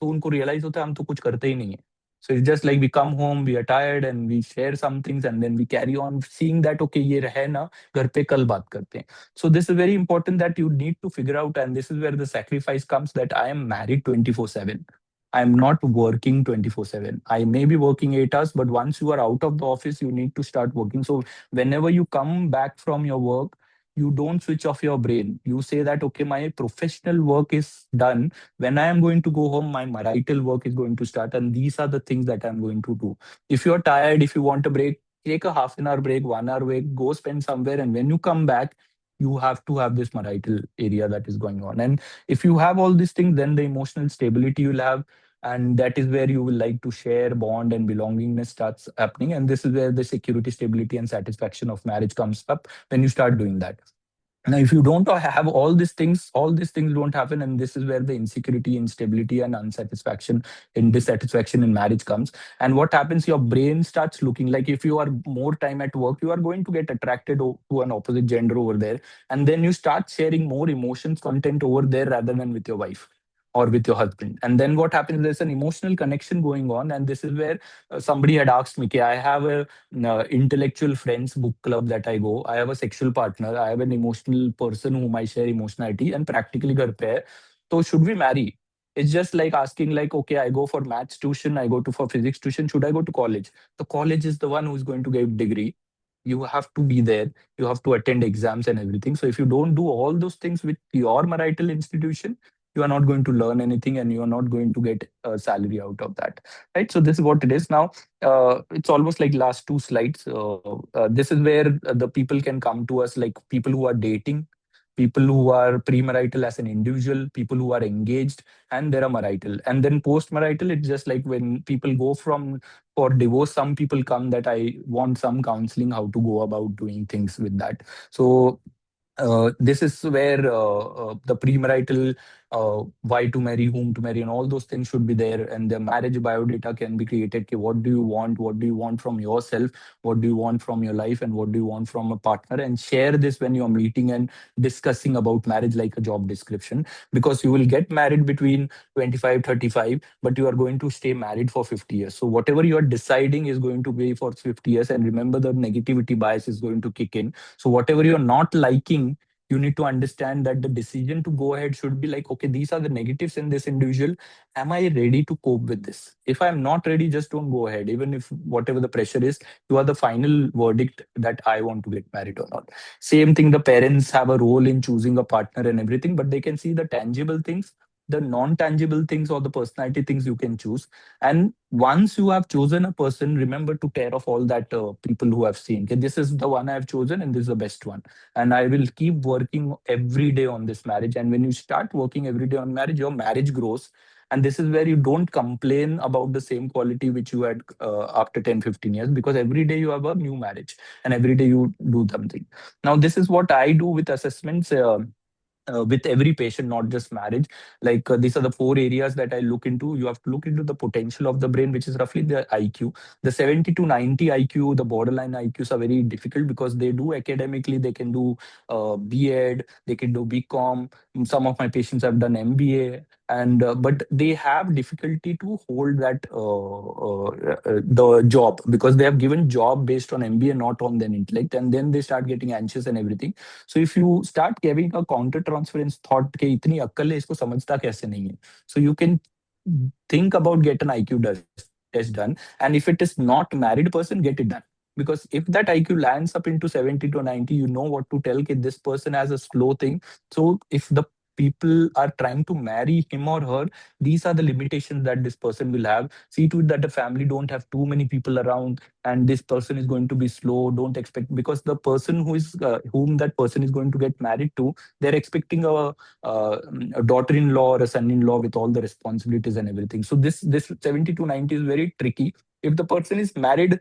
तो उनको realise होता है हम तो कुछ करते ही नहीं है. So it's just like we come home, we are tired, and we share some things, and then we carry on seeing that okay ये है ना, घर पे कल बात करते हैं. So this is very important that you need to figure out, and this is where the sacrifice comes, that I am married 24/7. I am not working 24/7. I may be working 8 hours, but once you are out of the office, you need to start working. So whenever you come back from your work, you don't switch off your brain. You say that okay, my professional work is done. When I am going to go home, my marital work is going to start, and these are the things that I'm going to do. If you're tired, if you want a break, take a half an hour break, 1 hour break, go spend somewhere, and when you come back, you have to have this marital area that is going on. And if you have all these things, then the emotional stability you'll have, and that is where you will like to share, bond, and belongingness starts happening. And this is where the security, stability, and satisfaction of marriage comes up when you start doing that. Now, if you don't have all these things don't happen, and this is where the insecurity, instability, and unsatisfaction and dissatisfaction in marriage comes. And what happens, your brain starts looking like, if you are more time at work, you are going to get attracted to an opposite gender over there, and then you start sharing more emotions content over there rather than with your wife or with your husband. And then what happens, there's an emotional connection going on, and this is where somebody had asked me, okay, I have a intellectual friends book club that I go. I have a sexual partner. I have an emotional person whom I share emotionality, and practically घर पे है. So should we marry? It's just like asking, like, okay, I go for maths tuition, I go to for physics tuition. Should I go to college? The college is the one who is going to give degree. You have to be there. You have to attend exams and everything. So if you don't do all those things with your marital institution, you are not going to learn anything, and you are not going to get a salary out of that, right? So this is what it is now. It's almost like last two slides. This is where the people can come to us, like people who are dating, people who are premarital as an individual, people who are engaged, and there are marital. And then post-marital, it's just like when people go from for divorce, some people come that I want some counseling how to go about doing things with that. So this is where the premarital, why to marry, whom to marry, and all those things should be there. And the marriage biodata can be created. Okay, what do you want? What do you want from yourself? What do you want from your life? And what do you want from a partner? And share this when you're meeting and discussing about marriage like a job description. Because you will get married between 25, 35, but you are going to stay married for 50 years. So whatever you are deciding is going to be for 50 years. And remember, the negativity bias is going to kick in. So whatever you're not liking, you need to understand that the decision to go ahead should be like, okay, these are the negatives in this individual. Am I ready to cope with this? If I'm not ready, just don't go ahead. Even if whatever the pressure is, you are the final verdict that I want to get married or not. Same thing, the parents have a role in choosing a partner and everything, but they can see the tangible things, the non-tangible things, or the personality things you can choose. And once you have chosen a person, remember to care of all that people who have seen. Okay, this is the one I have chosen, and this is the best one. And I will keep working every day on this marriage. And when you start working every day on marriage, your marriage grows. And this is where you don't complain about the same quality which you had after 10, 15 years, because every day you have a new marriage, and every day you do something. Now, this is what I do with assessments. With every patient, not just marriage. Like these are the four areas that I look into. You have to look into the potential of the brain, which is roughly the IQ. The 70 to 90 IQ, the borderline IQs are very difficult because they do academically, they can do B.Ed, they can do BCom. Some of my patients have done MBA, and but they have difficulty to hold that the job, because they have given job based on MBA, not on their intellect, and then they start getting anxious and everything. So if you start giving a counter transference thought कि इतनी अक्ल है, इसको समझता कैसे नहीं है, so you can think about get an IQ test done. And if it is not married person, get it done. Because if that IQ lands up into 70 to 90, you know what to tell कि this person has a slow thing. So if the people are trying to marry him or her, these are the limitations that this person will have. See to it that the family don't have too many people around, and this person is going to be slow. Don't expect, because the person who is whom that person is going to get married to, they're expecting a daughter-in-law or a son-in-law with all the responsibilities and everything. So this 70 to 90 is very tricky. If the person is married,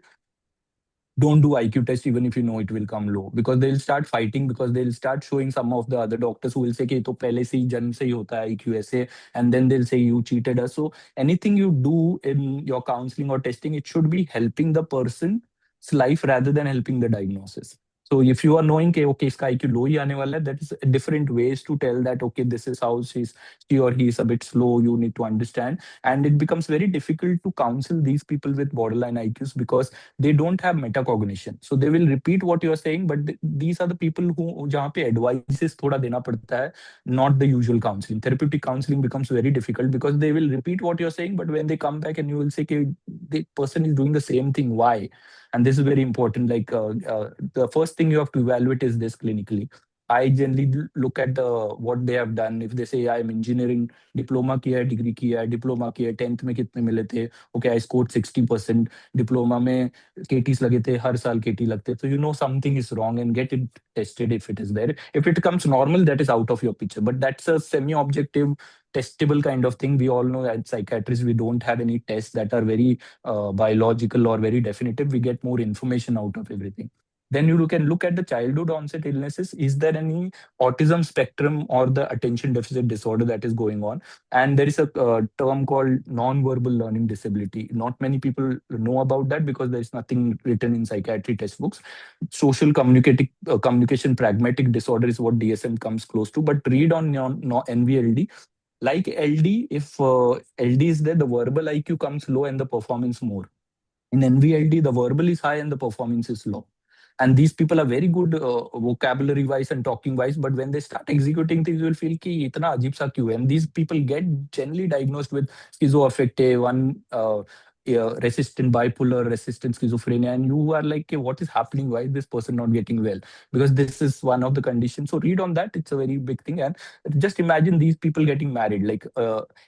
don't do IQ test even if you know it will come low, because they'll start fighting, because they'll start showing some of the other doctors who will say कि "ये तो पहले से ही जन्म से ही होता है IQ ऐसे," and then they'll say you cheated us. So anything you do in your counseling or testing, it should be helping the person's life rather than helping the diagnosis. So if you are knowing कि okay इसका IQ low ही आने वाला है, that is different ways to tell that okay this is how she or he is a bit slow. You need to understand, and it becomes very difficult to counsel these people with borderline IQs because they don't have metacognition. So they will repeat what you are saying, but these are the people who जहाँ पे advices थोड़ा देना पड़ता है, not the usual counseling. Therapeutic counseling becomes very difficult because they will repeat what you're saying, but when they come back and you will say कि the person is doing the same thing, why? And this is very important. Like the first thing you have to evaluate is this clinically. I generally look at the what they have done. If they say I am engineering, diploma किया है, degree किया है, diploma किया है, 10th में कितने मिले थे? Okay, I scored 60%. Diploma में KTs लगे थे, हर साल KT लगते, so you know something is wrong and get it tested if it is there. If it comes normal, that is out of your picture, but that's a semi-objective testable kind of thing. We all know that psychiatrists, we don't have any tests that are very biological or very definitive. We get more information out of everything. Then you can look at the childhood onset illnesses. Is there any autism spectrum or the attention deficit disorder that is going on? And there is a term called non-verbal learning disability. Not many people know about that because there is nothing written in psychiatry textbooks. Social communication pragmatic disorder is what DSM comes close to. But read on NVLD. Like LD, if LD is there, the verbal IQ comes low and the performance more. In NVLD, the verbal is high and the performance is low. And these people are very good vocabulary wise and talking wise, but when they start executing things, you will feel कि इतना अजीब सा क्यों है? And these people get generally diagnosed with schizoaffective, one resistant bipolar, resistant schizophrenia, and you are like, "Okay, what is happening? Why is this person not getting well?" Because this is one of the conditions. So read on that. It's a very big thing. And just imagine these people getting married. Like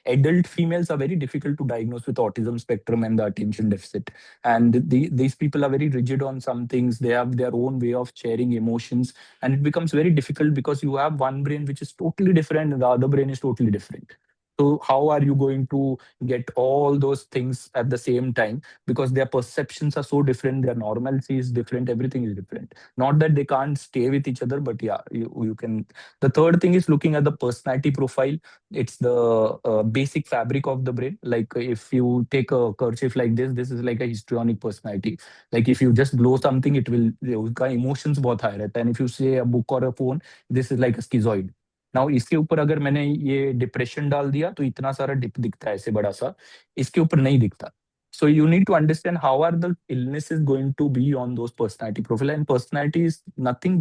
adult females are very difficult to diagnose with autism spectrum and the attention deficit. And these people are very rigid on some things. They have their own way of sharing emotions, and it becomes very difficult because you have one brain which is totally different and the other brain is totally different. So how are you going to get all those things at the same time? Because their perceptions are so different, their normalcy is different, everything is different. Not that they can't stay with each other, but yeah, you can. The third thing is looking at the personality profile. It's the basic fabric of the brain. Like if you take a kerchief like this is like a histrionic personality. Like if you just blow something, it will, उसका emotions बहुत high रहता है. And if you say a book or a phone, this is like a schizoid. Now इसके ऊपर अगर मैंने ये depression डाल दिया तो इतना सारा डिप दिखता है ऐसे बड़ा सा, इसके ऊपर नहीं दिखता. So you need to understand how are the illnesses going to be on those personality profile. And personality is nothing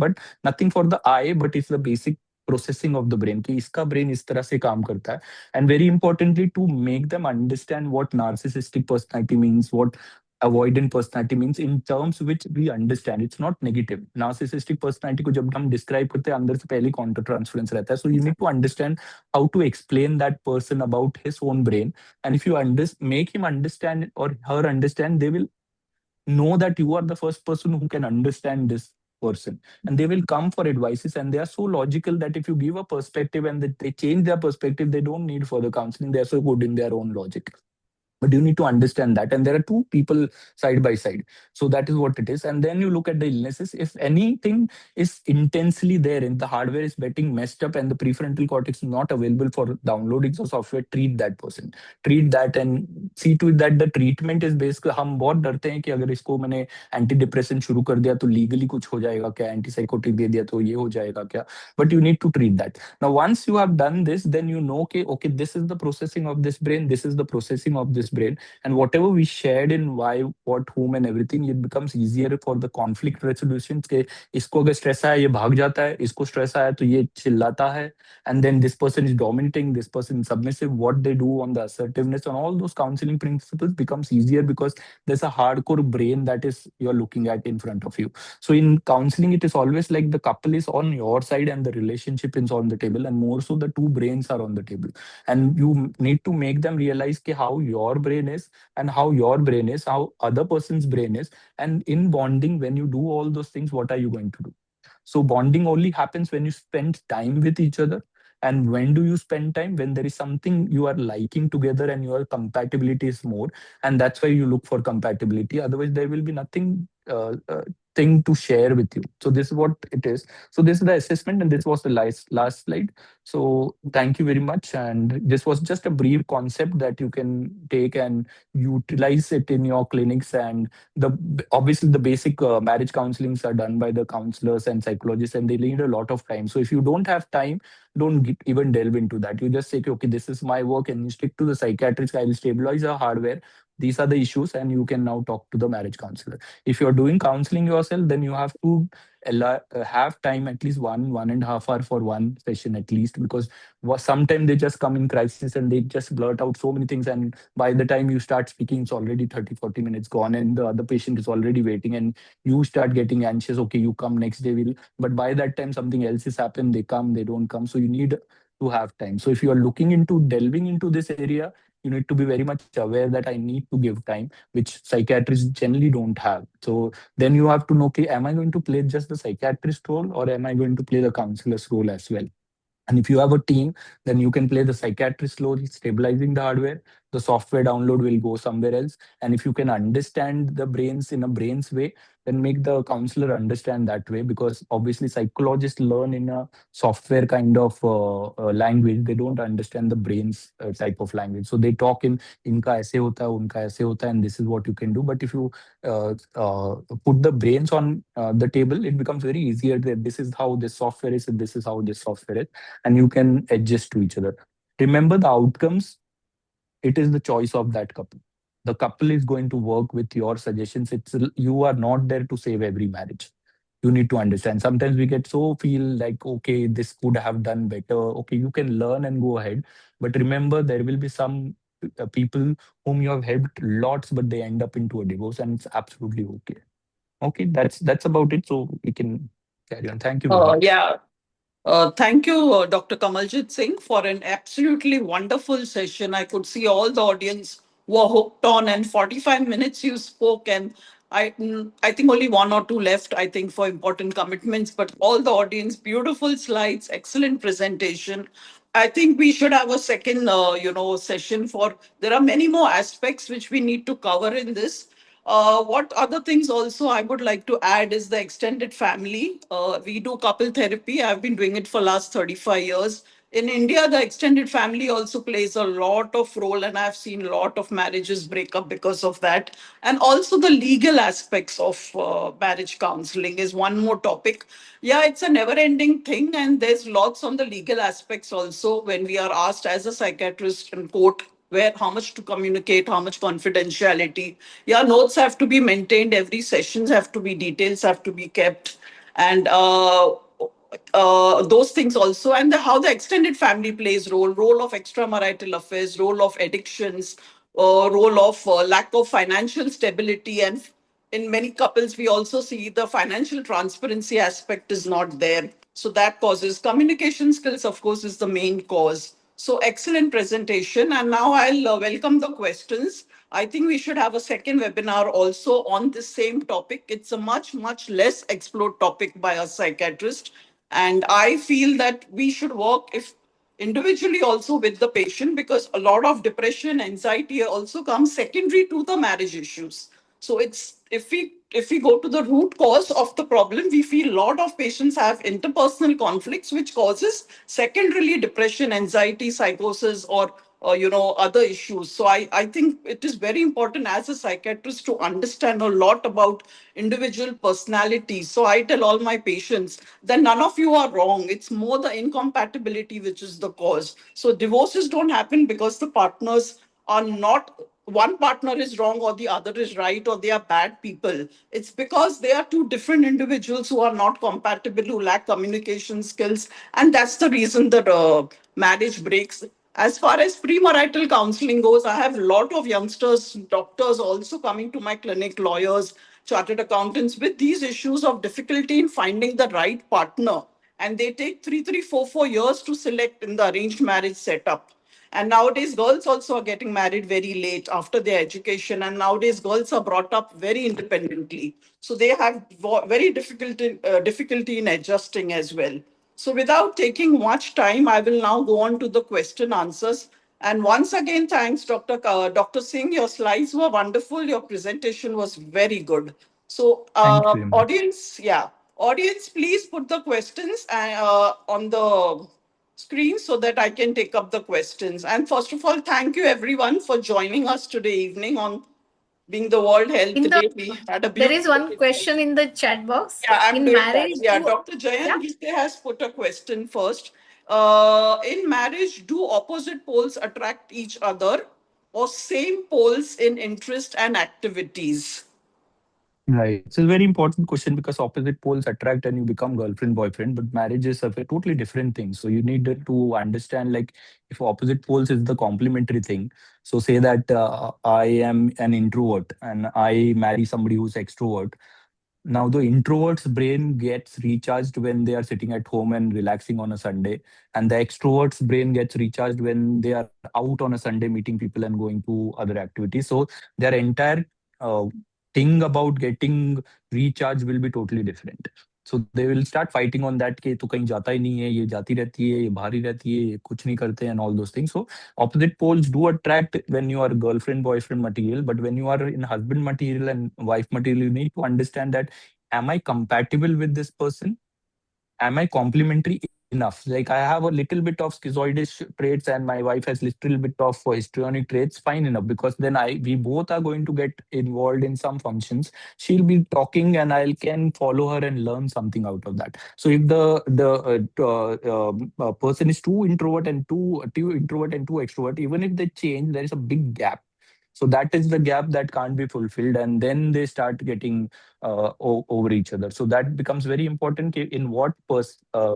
for the eye, but it's the basic processing of the brain कि इसका brain इस तरह से काम करता है. And very importantly, to make them understand what narcissistic personality means, what avoidant personality means in terms which we understand. It's not negative. Narcissistic personality को जब हम describe करते हैं अंदर से पहले counter transference रहता है. So you need to understand how to explain that person about his own brain. And if you make him understand or her understand, they will know that you are the first person who can understand this person, and they will come for advices. And they are so logical that if you give a perspective and that they change their perspective, they don't need further counseling. They are so good in their own logic. But you need to understand that, and there are two people side by side. So that is what it is. And then you look at the illnesses. If anything is intensely there and the hardware is getting messed up and the prefrontal cortex is not available for downloading the software, treat that person, treat that, and see to it that the treatment is based. हम बहुत डरते हैं कि अगर इसको मैंने anti depression शुरू कर दिया तो लीगली कुछ हो जाएगा क्या, एंटी साइकोटिक दे दिया तो ये हो जाएगा क्या. But you need to treat that. Now once you have done this, then you know, okay, this is the processing of this brain, this is the processing of this brain. And whatever we shared in why, what, whom and everything, it becomes easier for the conflict resolution. के इसको अगर stress आया ये भाग जाता है, इसको stress आया तो ये चिल्लाता है. And then this person is dominating, this person is submissive. What they do on the assertiveness and all those counseling principles becomes easier because there's a hardcore brain that is you're looking at in front of you. So in counseling, it is always like the couple is on your side and the relationship is on the table, and more so the two brains are on the table. And you need to make them realize how your brain is and how your brain is, how other person's brain is. And in bonding, when you do all those things, what are you going to do? So bonding only happens when you spend time with each other. And when do you spend time? When there is something you are liking together and your compatibility is more. And that's why you look for compatibility. Otherwise, there will be nothing thing to share with you. So this is what it is. So this is the assessment, and this was the last slide. So thank you very much. And this was just a brief concept that you can take and utilize it in your clinics. And the obviously the basic marriage counselings are done by the counselors and psychologists, and they need a lot of time. So if you don't have time, don't even delve into that. You just say, okay, this is my work, and you stick to the psychiatrist. I will stabilize your hardware. These are the issues, and you can now talk to the marriage counselor. If you're doing counseling yourself, then you have to have time at least 1.5 hour for one session at least, because sometimes they just come in crisis and they just blurt out so many things, and by the time you start speaking it's already 30-40 minutes gone and the other patient is already waiting, and you start getting anxious. Okay, you come next day, will but by that time something else has happened. They come, they don't come. So you need to have time. So if you are looking into delving into this area, you need to be very much aware that I need to give time, which psychiatrists generally don't have. So then you have to know, okay, am I going to play just the psychiatrist role, or am I going to play the counselor's role as well? And if you have a team, then you can play the psychiatrist role, stabilizing the hardware. The software download will go somewhere else. And if you can understand the brains in a brains way, then make the counselor understand that way. Because obviously, psychologists learn in a software kind of language. They don't understand the brains type of language. So they talk in इनका ऐसे होता है, उनका ऐसे होता है, and this is what you can do. But if you put the brains on the table, it becomes very easier that this is how this software is and this is how this software is, and you can adjust to each other. Remember the outcomes, it is the choice of that couple. The couple is going to work with your suggestions. You are not there to save every marriage. You need to understand. Sometimes we get so feel like, okay, this could have done better. Okay, you can learn and go ahead. But remember, there will be some people whom you have helped lots, but they end up into a divorce, and it's absolutely okay. Okay, that's about it. So we can carry on. Thank you very much. Yeah. Thank you, Dr. Kamaljit Singh, for an absolutely wonderful session. I could see all the audience were hooked on, and 45 minutes you spoke, and I think only one or two left, I think, for important commitments, but all the audience, beautiful slides, excellent presentation. I think we should have a second, session for, there are many more aspects which we need to cover in this. What other things also I would like to add is the extended family. We do couple therapy. I've been doing it for last 35 years. In India, the extended family also plays a lot of role, and I've seen a lot of marriages break up because of that. And also the legal aspects of marriage counseling is one more topic. Yeah, it's a never-ending thing, and there's lots on the legal aspects also when we are asked as a psychiatrist in court where how much to communicate, how much confidentiality. Yeah, notes have to be maintained. Every sessions have to be details have to be kept, and those things also, and how the extended family plays role of extramarital affairs, role of addictions, role of lack of financial stability, and in many couples we also see the financial transparency aspect is not there, so that causes communication skills, of course, is the main cause. So excellent presentation, and now I'll welcome the questions. I think we should have a second webinar also on this same topic. It's a much less explored topic by a psychiatrist, and I feel that we should work if individually also with the patient, because a lot of depression, anxiety also comes secondary to the marriage issues. So it's, if we go to the root cause of the problem, we feel a lot of patients have interpersonal conflicts which causes secondarily depression, anxiety, psychosis, or other issues. So I think it is very important as a psychiatrist to understand a lot about individual personalities. So I tell all my patients that none of you are wrong. It's more the incompatibility which is the cause. So divorces don't happen because the partners are not, one partner is wrong or the other is right or they are bad people. It's because they are two different individuals who are not compatible, who lack communication skills, and that's the reason that marriage breaks. As far as premarital counseling goes, I have a lot of youngsters, doctors also coming to my clinic, lawyers, chartered accountants, with these issues of difficulty in finding the right partner, and they take 4 years to select in the arranged marriage setup. And nowadays, girls also are getting married very late after their education. And nowadays, girls are brought up very independently. So they have very difficulty in adjusting as well. So without taking much time, I will now go on to the question answers. And once again, thanks, Dr. Singh. Your slides were wonderful. Your presentation was very good. So, Thank you very much. audience, please put the questions on the screen so that I can take up the questions. And first of all, thank you everyone for joining us today evening on being the World Health In the Day. We had a There is beautiful one question discussion. in the chat box. Yeah, I'm In doing that. marriage, Yeah, do Dr. yeah. Jayan Gite has put a question first. In marriage, do opposite poles attract each other or same poles in interest and activities? Right. It's a very important question because opposite poles attract and you become girlfriend, boyfriend, but marriage is a totally different thing. So you need to understand, like, if opposite poles is the complementary thing. So say that I am an introvert and I marry somebody who's extrovert. Now, the introvert's brain gets recharged when they are sitting at home and relaxing on a Sunday, and the extrovert's brain gets recharged when they are out on a Sunday meeting people and going to other activities. So their entire uh, thing about getting recharge will be totally different. So they will start fighting on that कि तू कहीं जाता ही नहीं है, ये जाती रहती है, ये बाहर ही रहती है, ये कुछ नहीं करते and all those things. So opposite poles do attract when you are girlfriend boyfriend material, but when you are in husband material and wife material, you need to understand that, am I compatible with this person? Am I complementary enough? Like, I have a little bit of schizoidish traits and my wife has little bit of histrionic traits, fine enough, because then I we both are going to get involved in some functions. She'll be talking and I can follow her and learn something out of that. So if the person is too introvert and too extrovert, even if they change, there is a big gap. So that is the gap that can't be fulfilled, and then they start getting over each other. So that becomes very important in what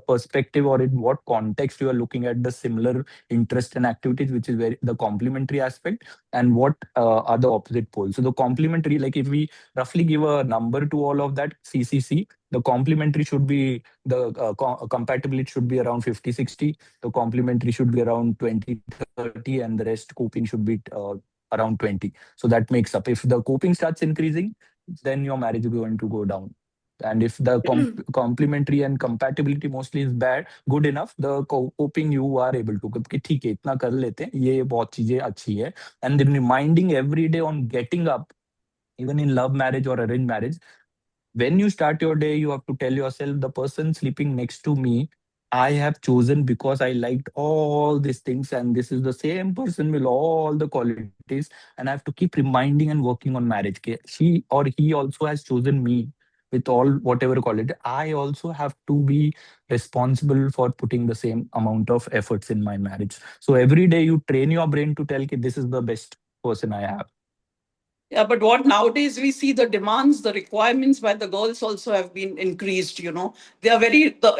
perspective or in what context you are looking at the similar interest and activities, which is very the complementary aspect, and what are the opposite poles. So the complementary, like if we roughly give a number to all of that CCC, the complementary should be the compatibility should be around 50-60. The complementary should be around 20-30, and the rest coping should be around 20. So that makes up. If the coping starts increasing, then your marriage is going to go down. And if the complementary and compatibility mostly is bad, good enough, the coping you are able to कि ठीक है इतना कर लेते हैं, ये बहुत चीजें अच्छी है. And then reminding every day on getting up, even in love marriage or arranged marriage, when you start your day, you have to tell yourself the person sleeping next to me, I have chosen because I liked all these things, and this is the same person with all the qualities, and I have to keep reminding and working on marriage. Okay? She or he also has chosen me with all whatever quality. I also have to be responsible for putting the same amount of efforts in my marriage. So every day you train your brain to tell, okay, this is the best person I have. Yeah, but what nowadays we see the demands, the requirements by the girls also have been increased. They are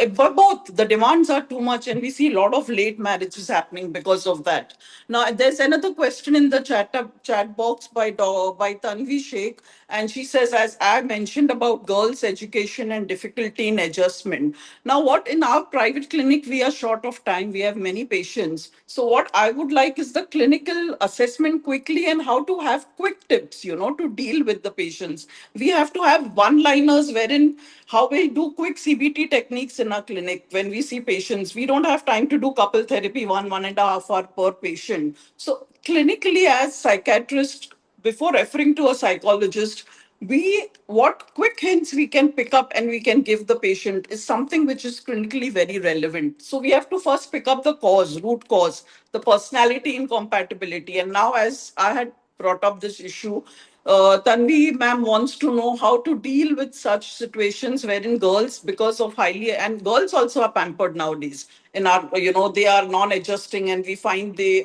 but both the demands are too much, and we see a lot of late marriages happening because of that. Now, there's another question in the chat box by Tanvi Sheikh, and she says, as I mentioned about girls' education and difficulty in adjustment. Now, what in our private clinic we are short of time, we have many patients. So, what I would like is the clinical assessment quickly and how to have quick tips, to deal with the patients. We have to have one liners wherein how we do quick CBT techniques in our clinic when we see patients. We don't have time to do couple therapy 1.5 hour per patient. So, clinically, as psychiatrists, before referring to a psychologist, we what quick hints we can pick up and we can give the patient is something which is clinically very relevant. So we have to first pick up the root cause, the personality incompatibility. And now, as I had brought up this issue, Tanvi ma'am wants to know how to deal with such situations wherein girls, because of highly, and girls also are pampered nowadays. In our, they are non-adjusting, and we find they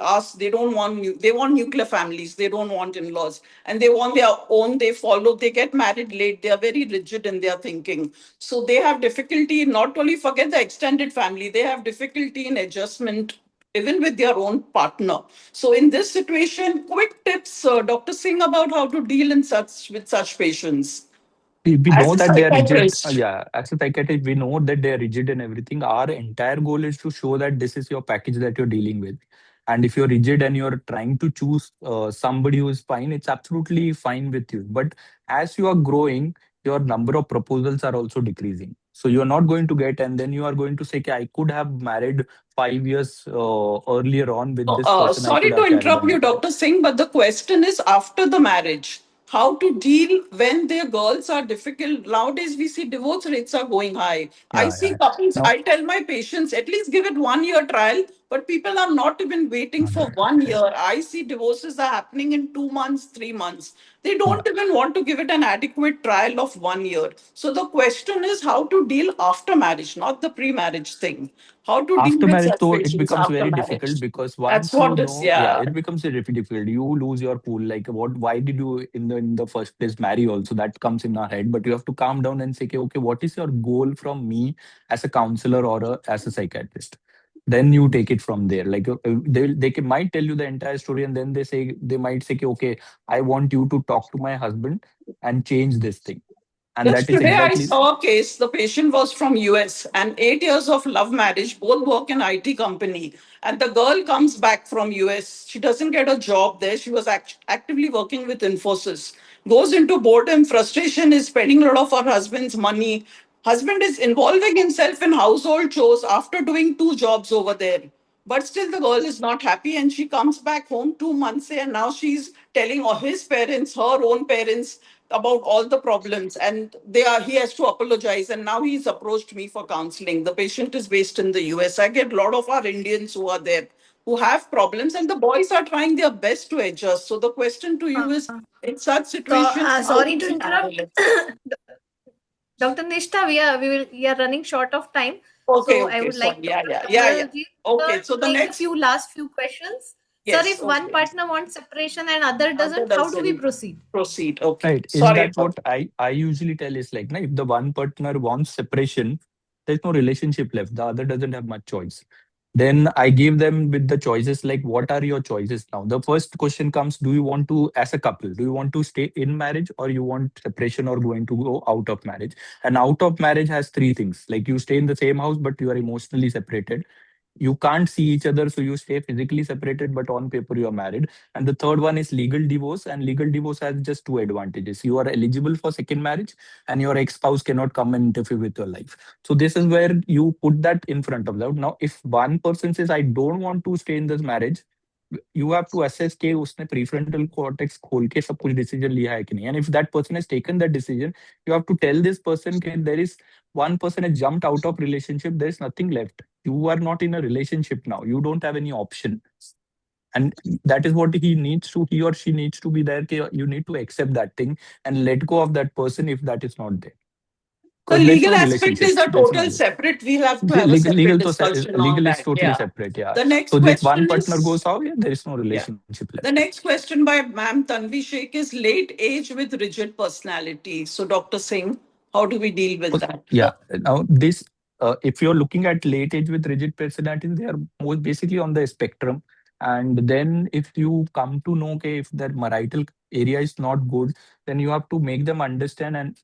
don't want, they want nuclear families, they don't want in-laws, and they want their own, they get married late, they are very rigid in their thinking. So they have difficulty, not only forget the extended family, they have difficulty in adjustment even with their own partner. So in this situation, quick tips, Dr. Singh, about how to deal with such patients We as know a that they are rigid. psychiatrist. Yeah, as a psychiatrist, we know that they are rigid and everything. Our entire goal is to show that this is your package that you're dealing with. And if you're rigid and you're trying to choose somebody who is fine, it's absolutely fine with you. But as you are growing, your number of proposals are also decreasing. So you're not going to get, and then you are going to say, okay, I could have married 5 years earlier on with this person. I could Sorry to have carried interrupt on. you, Dr. Singh, but the question is after the marriage, how to deal when their girls are difficult. Nowadays, we see divorce rates are going high. I Yeah, see yeah. couples, Now, I tell my patients, at least give it 1 year trial, but people are not even waiting for 1 year. I see divorces are happening in 2 months, 3 months. They yeah. don't even want to give it an adequate trial of 1 year. So the question is how to deal after marriage, not the pre-marriage thing. How to deal After with marriage, such though, it patients becomes after very marriage. difficult because That's once you what is, know, yeah, yeah. it becomes very difficult. You lose your cool. Like, what? Why did you in the first place marry? Also, that comes in our head. But you have to calm down and say, okay, what is your goal from me as a counselor or as a psychiatrist? Then you take it from there. Like might tell you the entire story, and then they might say, okay, I want you to talk to my husband and change this thing, and Just that is today, I exactly. saw a case. The patient was from US and 8 years of love marriage. Both work in IT company, and the girl comes back from US. She doesn't get a job there. She was actively working with Infosys. Goes into boredom, frustration, is spending a lot of her husband's money. Husband is involving himself in household chores after doing two jobs over there. But still, the girl is not happy, and she comes back home 2 months and now she's telling all his parents, her own parents, about all the problems. And he has to apologize. And now he's approached me for counseling. The patient is based in the US. I get a lot of our Indians who are there who have problems, and the boys are trying their best to adjust. So the question to you is, in such situations, how Sorry do to we interrupt. handle it? Dr. Nishta, we are running short of time. Okay, So I okay, would sorry. like Yeah, Dr. yeah, yeah, yeah. Kamalji Okay, sir so to the take the next few last few questions. Sir, Yes. if one Okay. partner wants separation and other Other doesn't, how do we doesn't proceed? proceed. Okay. Right. In Sorry that, about what I usually tell is like, na, if the one partner wants separation, there's no relationship left. The other doesn't have much choice. Then I give them with the choices like, what are your choices now? The first question comes, do you want to, as a couple, do you want to stay in marriage or you want separation or going to go out of marriage? And out of marriage has three things. Like you stay in the same house, but you are emotionally separated. You can't see each other, so you stay physically separated, but on paper you are married. And the third one is legal divorce, and legal divorce has just two advantages: you are eligible for second marriage, and your ex-spouse cannot come and interfere with your life. So this is where you put that in front of them. Now if one person says, I don't want to stay in this marriage, you have to assess कि उसने prefrontal cortex खोल के सब कुछ decision लिया है कि नहीं. And if that person has taken that decision, you have to tell this person कि there is one person has jumped out of relationship, there is nothing left. You are not in a relationship now. You don't have any option. And that is what he or she needs to be there. You need to accept that thing and let go of that person if that is not there. the Because there's legal no aspect relationship. is a There's total no separate. We'll have to have a separate discussion on legal is that. totally Yeah. separate. Yeah. The next So if one question partner is goes out, yeah, there is no yeah. relationship The left. next question by Ma'am Tanvi Sheikh is late age with rigid personality. So, Dr. Singh, how do we deal with that? Yeah. Now this, if you're looking at late age with rigid personalities, they are more basically on the spectrum. And then if you come to know okay, if their marital area is not good, then you have to make them understand and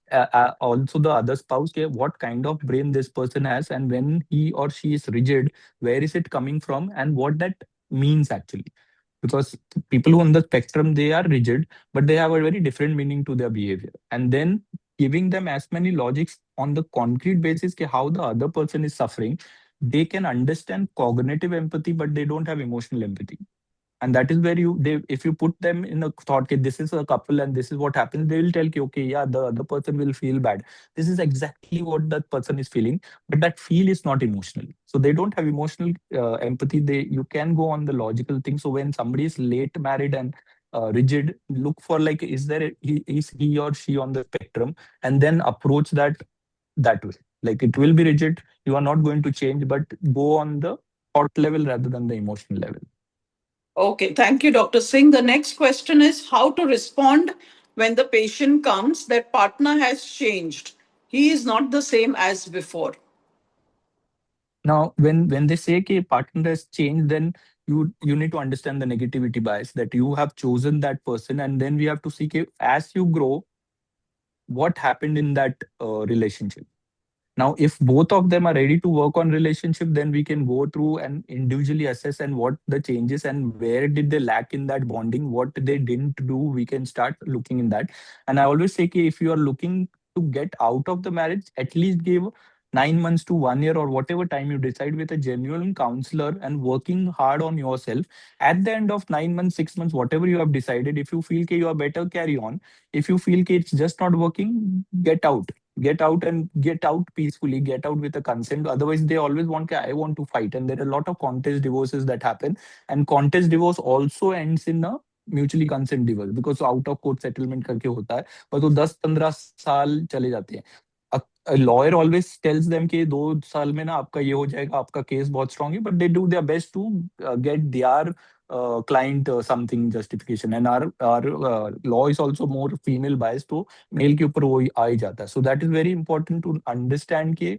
also the other spouse okay, what kind of brain this person has, and when he or she is rigid, where is it coming from, and what that means actually. Because people who on the spectrum they are rigid, but they have a very different meaning to their behavior. And then giving them as many logics on the concrete basis ke how the other person is suffering, they can understand cognitive empathy, but they don't have emotional empathy. And that is where if you put them in a thought okay, this is a couple and this is what happens, they will tell you okay, yeah, the other person will feel bad. This is exactly what that person is feeling, but that feel is not emotional, so they don't have emotional empathy. You can go on the logical thing. So when somebody is late married and rigid, look for like is he or she on the spectrum, and then approach that way. Like it will be rigid, you are not going to change, but go on the thought level rather than the emotional level. Okay, thank you, Dr. Singh. The next question is how to respond when the patient comes that partner has changed. He is not the same as before. Now, when they say कि partner has changed, then you need to understand the negativity bias that you have chosen that person, and then we have to see कि as you grow, what happened in that relationship. Now, if both of them are ready to work on relationship, then we can go through and individually assess and what the changes and where did they lack in that bonding, what they didn't do, we can start looking in that. And I always say कि if you are looking to get out of the marriage, at least give 9 months to 1 year or whatever time you decide with a genuine counselor and working hard on yourself. At the end of 9 months, 6 months, whatever you have decided, if you feel that you are better, carry on. If you feel that it's just not working, get out and get out peacefully, get out with a consent. Otherwise they always want I want to fight, and there are a lot of contest divorces that happen. And contest divorce also ends in a mutually consent divorce, because out of court settlement करके होता है, पर तो 10-15 साल चले जाते हैं. A lawyer always tells them कि 2 साल में ना आपका ये हो जाएगा, आपका केस बहुत स्ट्रांग है, but they do their best to get their client something justification. And our law is also more female biased, तो मेल के ऊपर वो आ ही जाता है. So that is very important to understand कि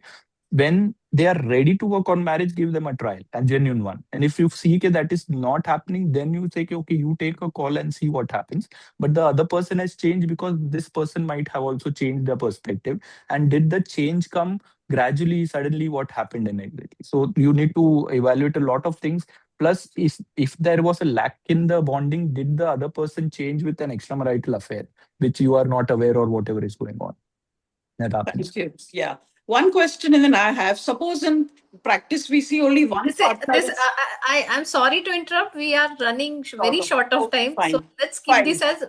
when they are ready to work on marriage, give them a trial, a genuine one. And if you see that that is not happening, then you say okay, you take a call and see what happens. But the other person has changed because this person might have also changed their perspective. And did the change come gradually, suddenly, what happened in it? So you need to evaluate a lot of things. Plus, if there was a lack in the bonding, did the other person change with an extramarital affair, which you are not aware or whatever is going on? That happens. Thank you. Yeah. One question and then I have. Suppose in practice we see only one This is partner this. is I'm sorry to interrupt. We are running short very of. short of Okay, time, so fine. let's keep Fine. this as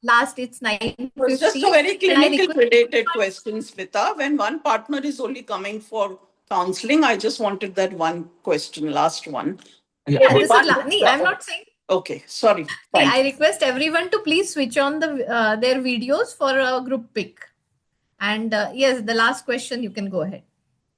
last. It's It was 9:50, just a very and I clinical request related question, Smita. When one partner is only coming for counseling, I just wanted that one question, last one. Yeah. yeah, Only this is one. nee, I'm not saying. Okay, sorry. Nee, Fine. I request everyone to please switch on their videos for a group pic. And yes, the last question you can go ahead.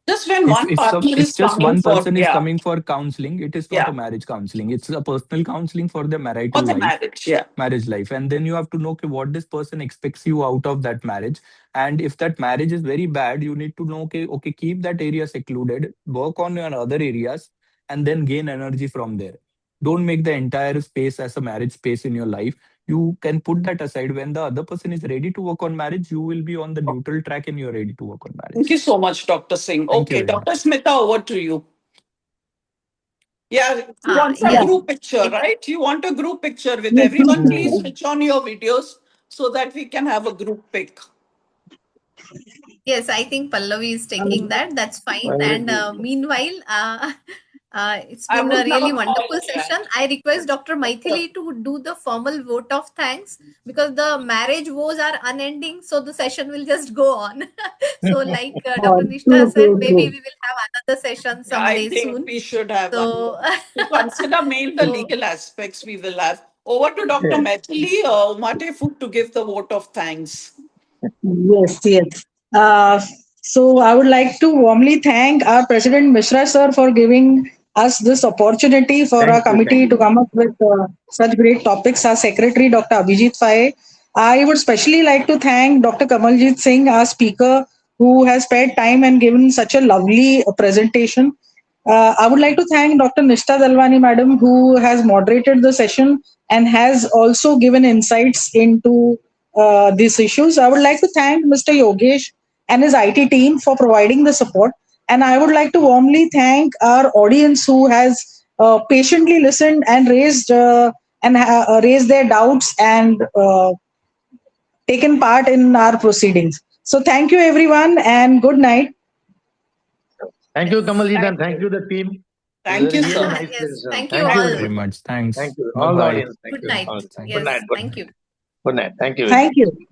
Just when one partner If is just coming one for, person is yeah, coming for counseling, it is not yeah, a marriage counseling. It's a personal counseling for their for marital the life, marriage, yeah. and then you have to know, okay, what this person expects you out of that marriage. And if that marriage is very bad, you need to know, okay, keep that area secluded, work on your other areas, and then gain energy from there. Don't make the entire space as a marriage space in your life. You can put that aside. When the other person is ready to work on marriage, you will be on the neutral track and you're ready to work on Thank marriage. you so much, Dr. Singh. Thank you Okay, very Dr. much. Smita, over to you. Yeah, you want a Yeah. group picture, I right? You want a group picture with Yes, everyone. Please Hmm. switch on your videos so that we can have a group pic. Yes, I think Pallavi is taking um, that. That's fine. Very And good. meanwhile, it's I been a would have really a call wonderful chat. session. I request Dr. Maithili to do the formal vote of thanks because the marriage woes are unending. So the session will just go on. So, like Dr. Nishta true, said, true, maybe true. we will have another session Yeah, I someday think soon. we should have one. So, To consider main the so legal aspects we will have. Over to Dr. Methili Umatefu to give the vote of thanks. Yes, yes. Uh, so I would like to warmly thank our President Mishra sir for giving us this opportunity for our Thank you. Thank committee to you. come up with such great topics. Our Secretary Dr. Abhijit Faye. I would especially like to thank Dr. Kamaljit Singh, our speaker, who has spared time and given such a lovely presentation. I would like to thank Dr. Nishta Dalwani, madam, who has moderated the session and has also given insights into these issues. I would like to thank Mr. Yogesh and his IT team for providing the support. And I would like to warmly thank our audience who has patiently listened and raised their doubts and taken part in our proceedings. So thank you everyone and good night. Thank you, yes. Kamalji, and Thank thank you. you, the team. This is a Thank you, really sir. nice Yes. session. Thank you Thank Thank you you very all. very much. much. Thank Thanks. you. Bye All the bye. audience. Thank Good you. night. All. Good Yes. night. Good Thank night. you. Good night. Thank you very much. Thank you.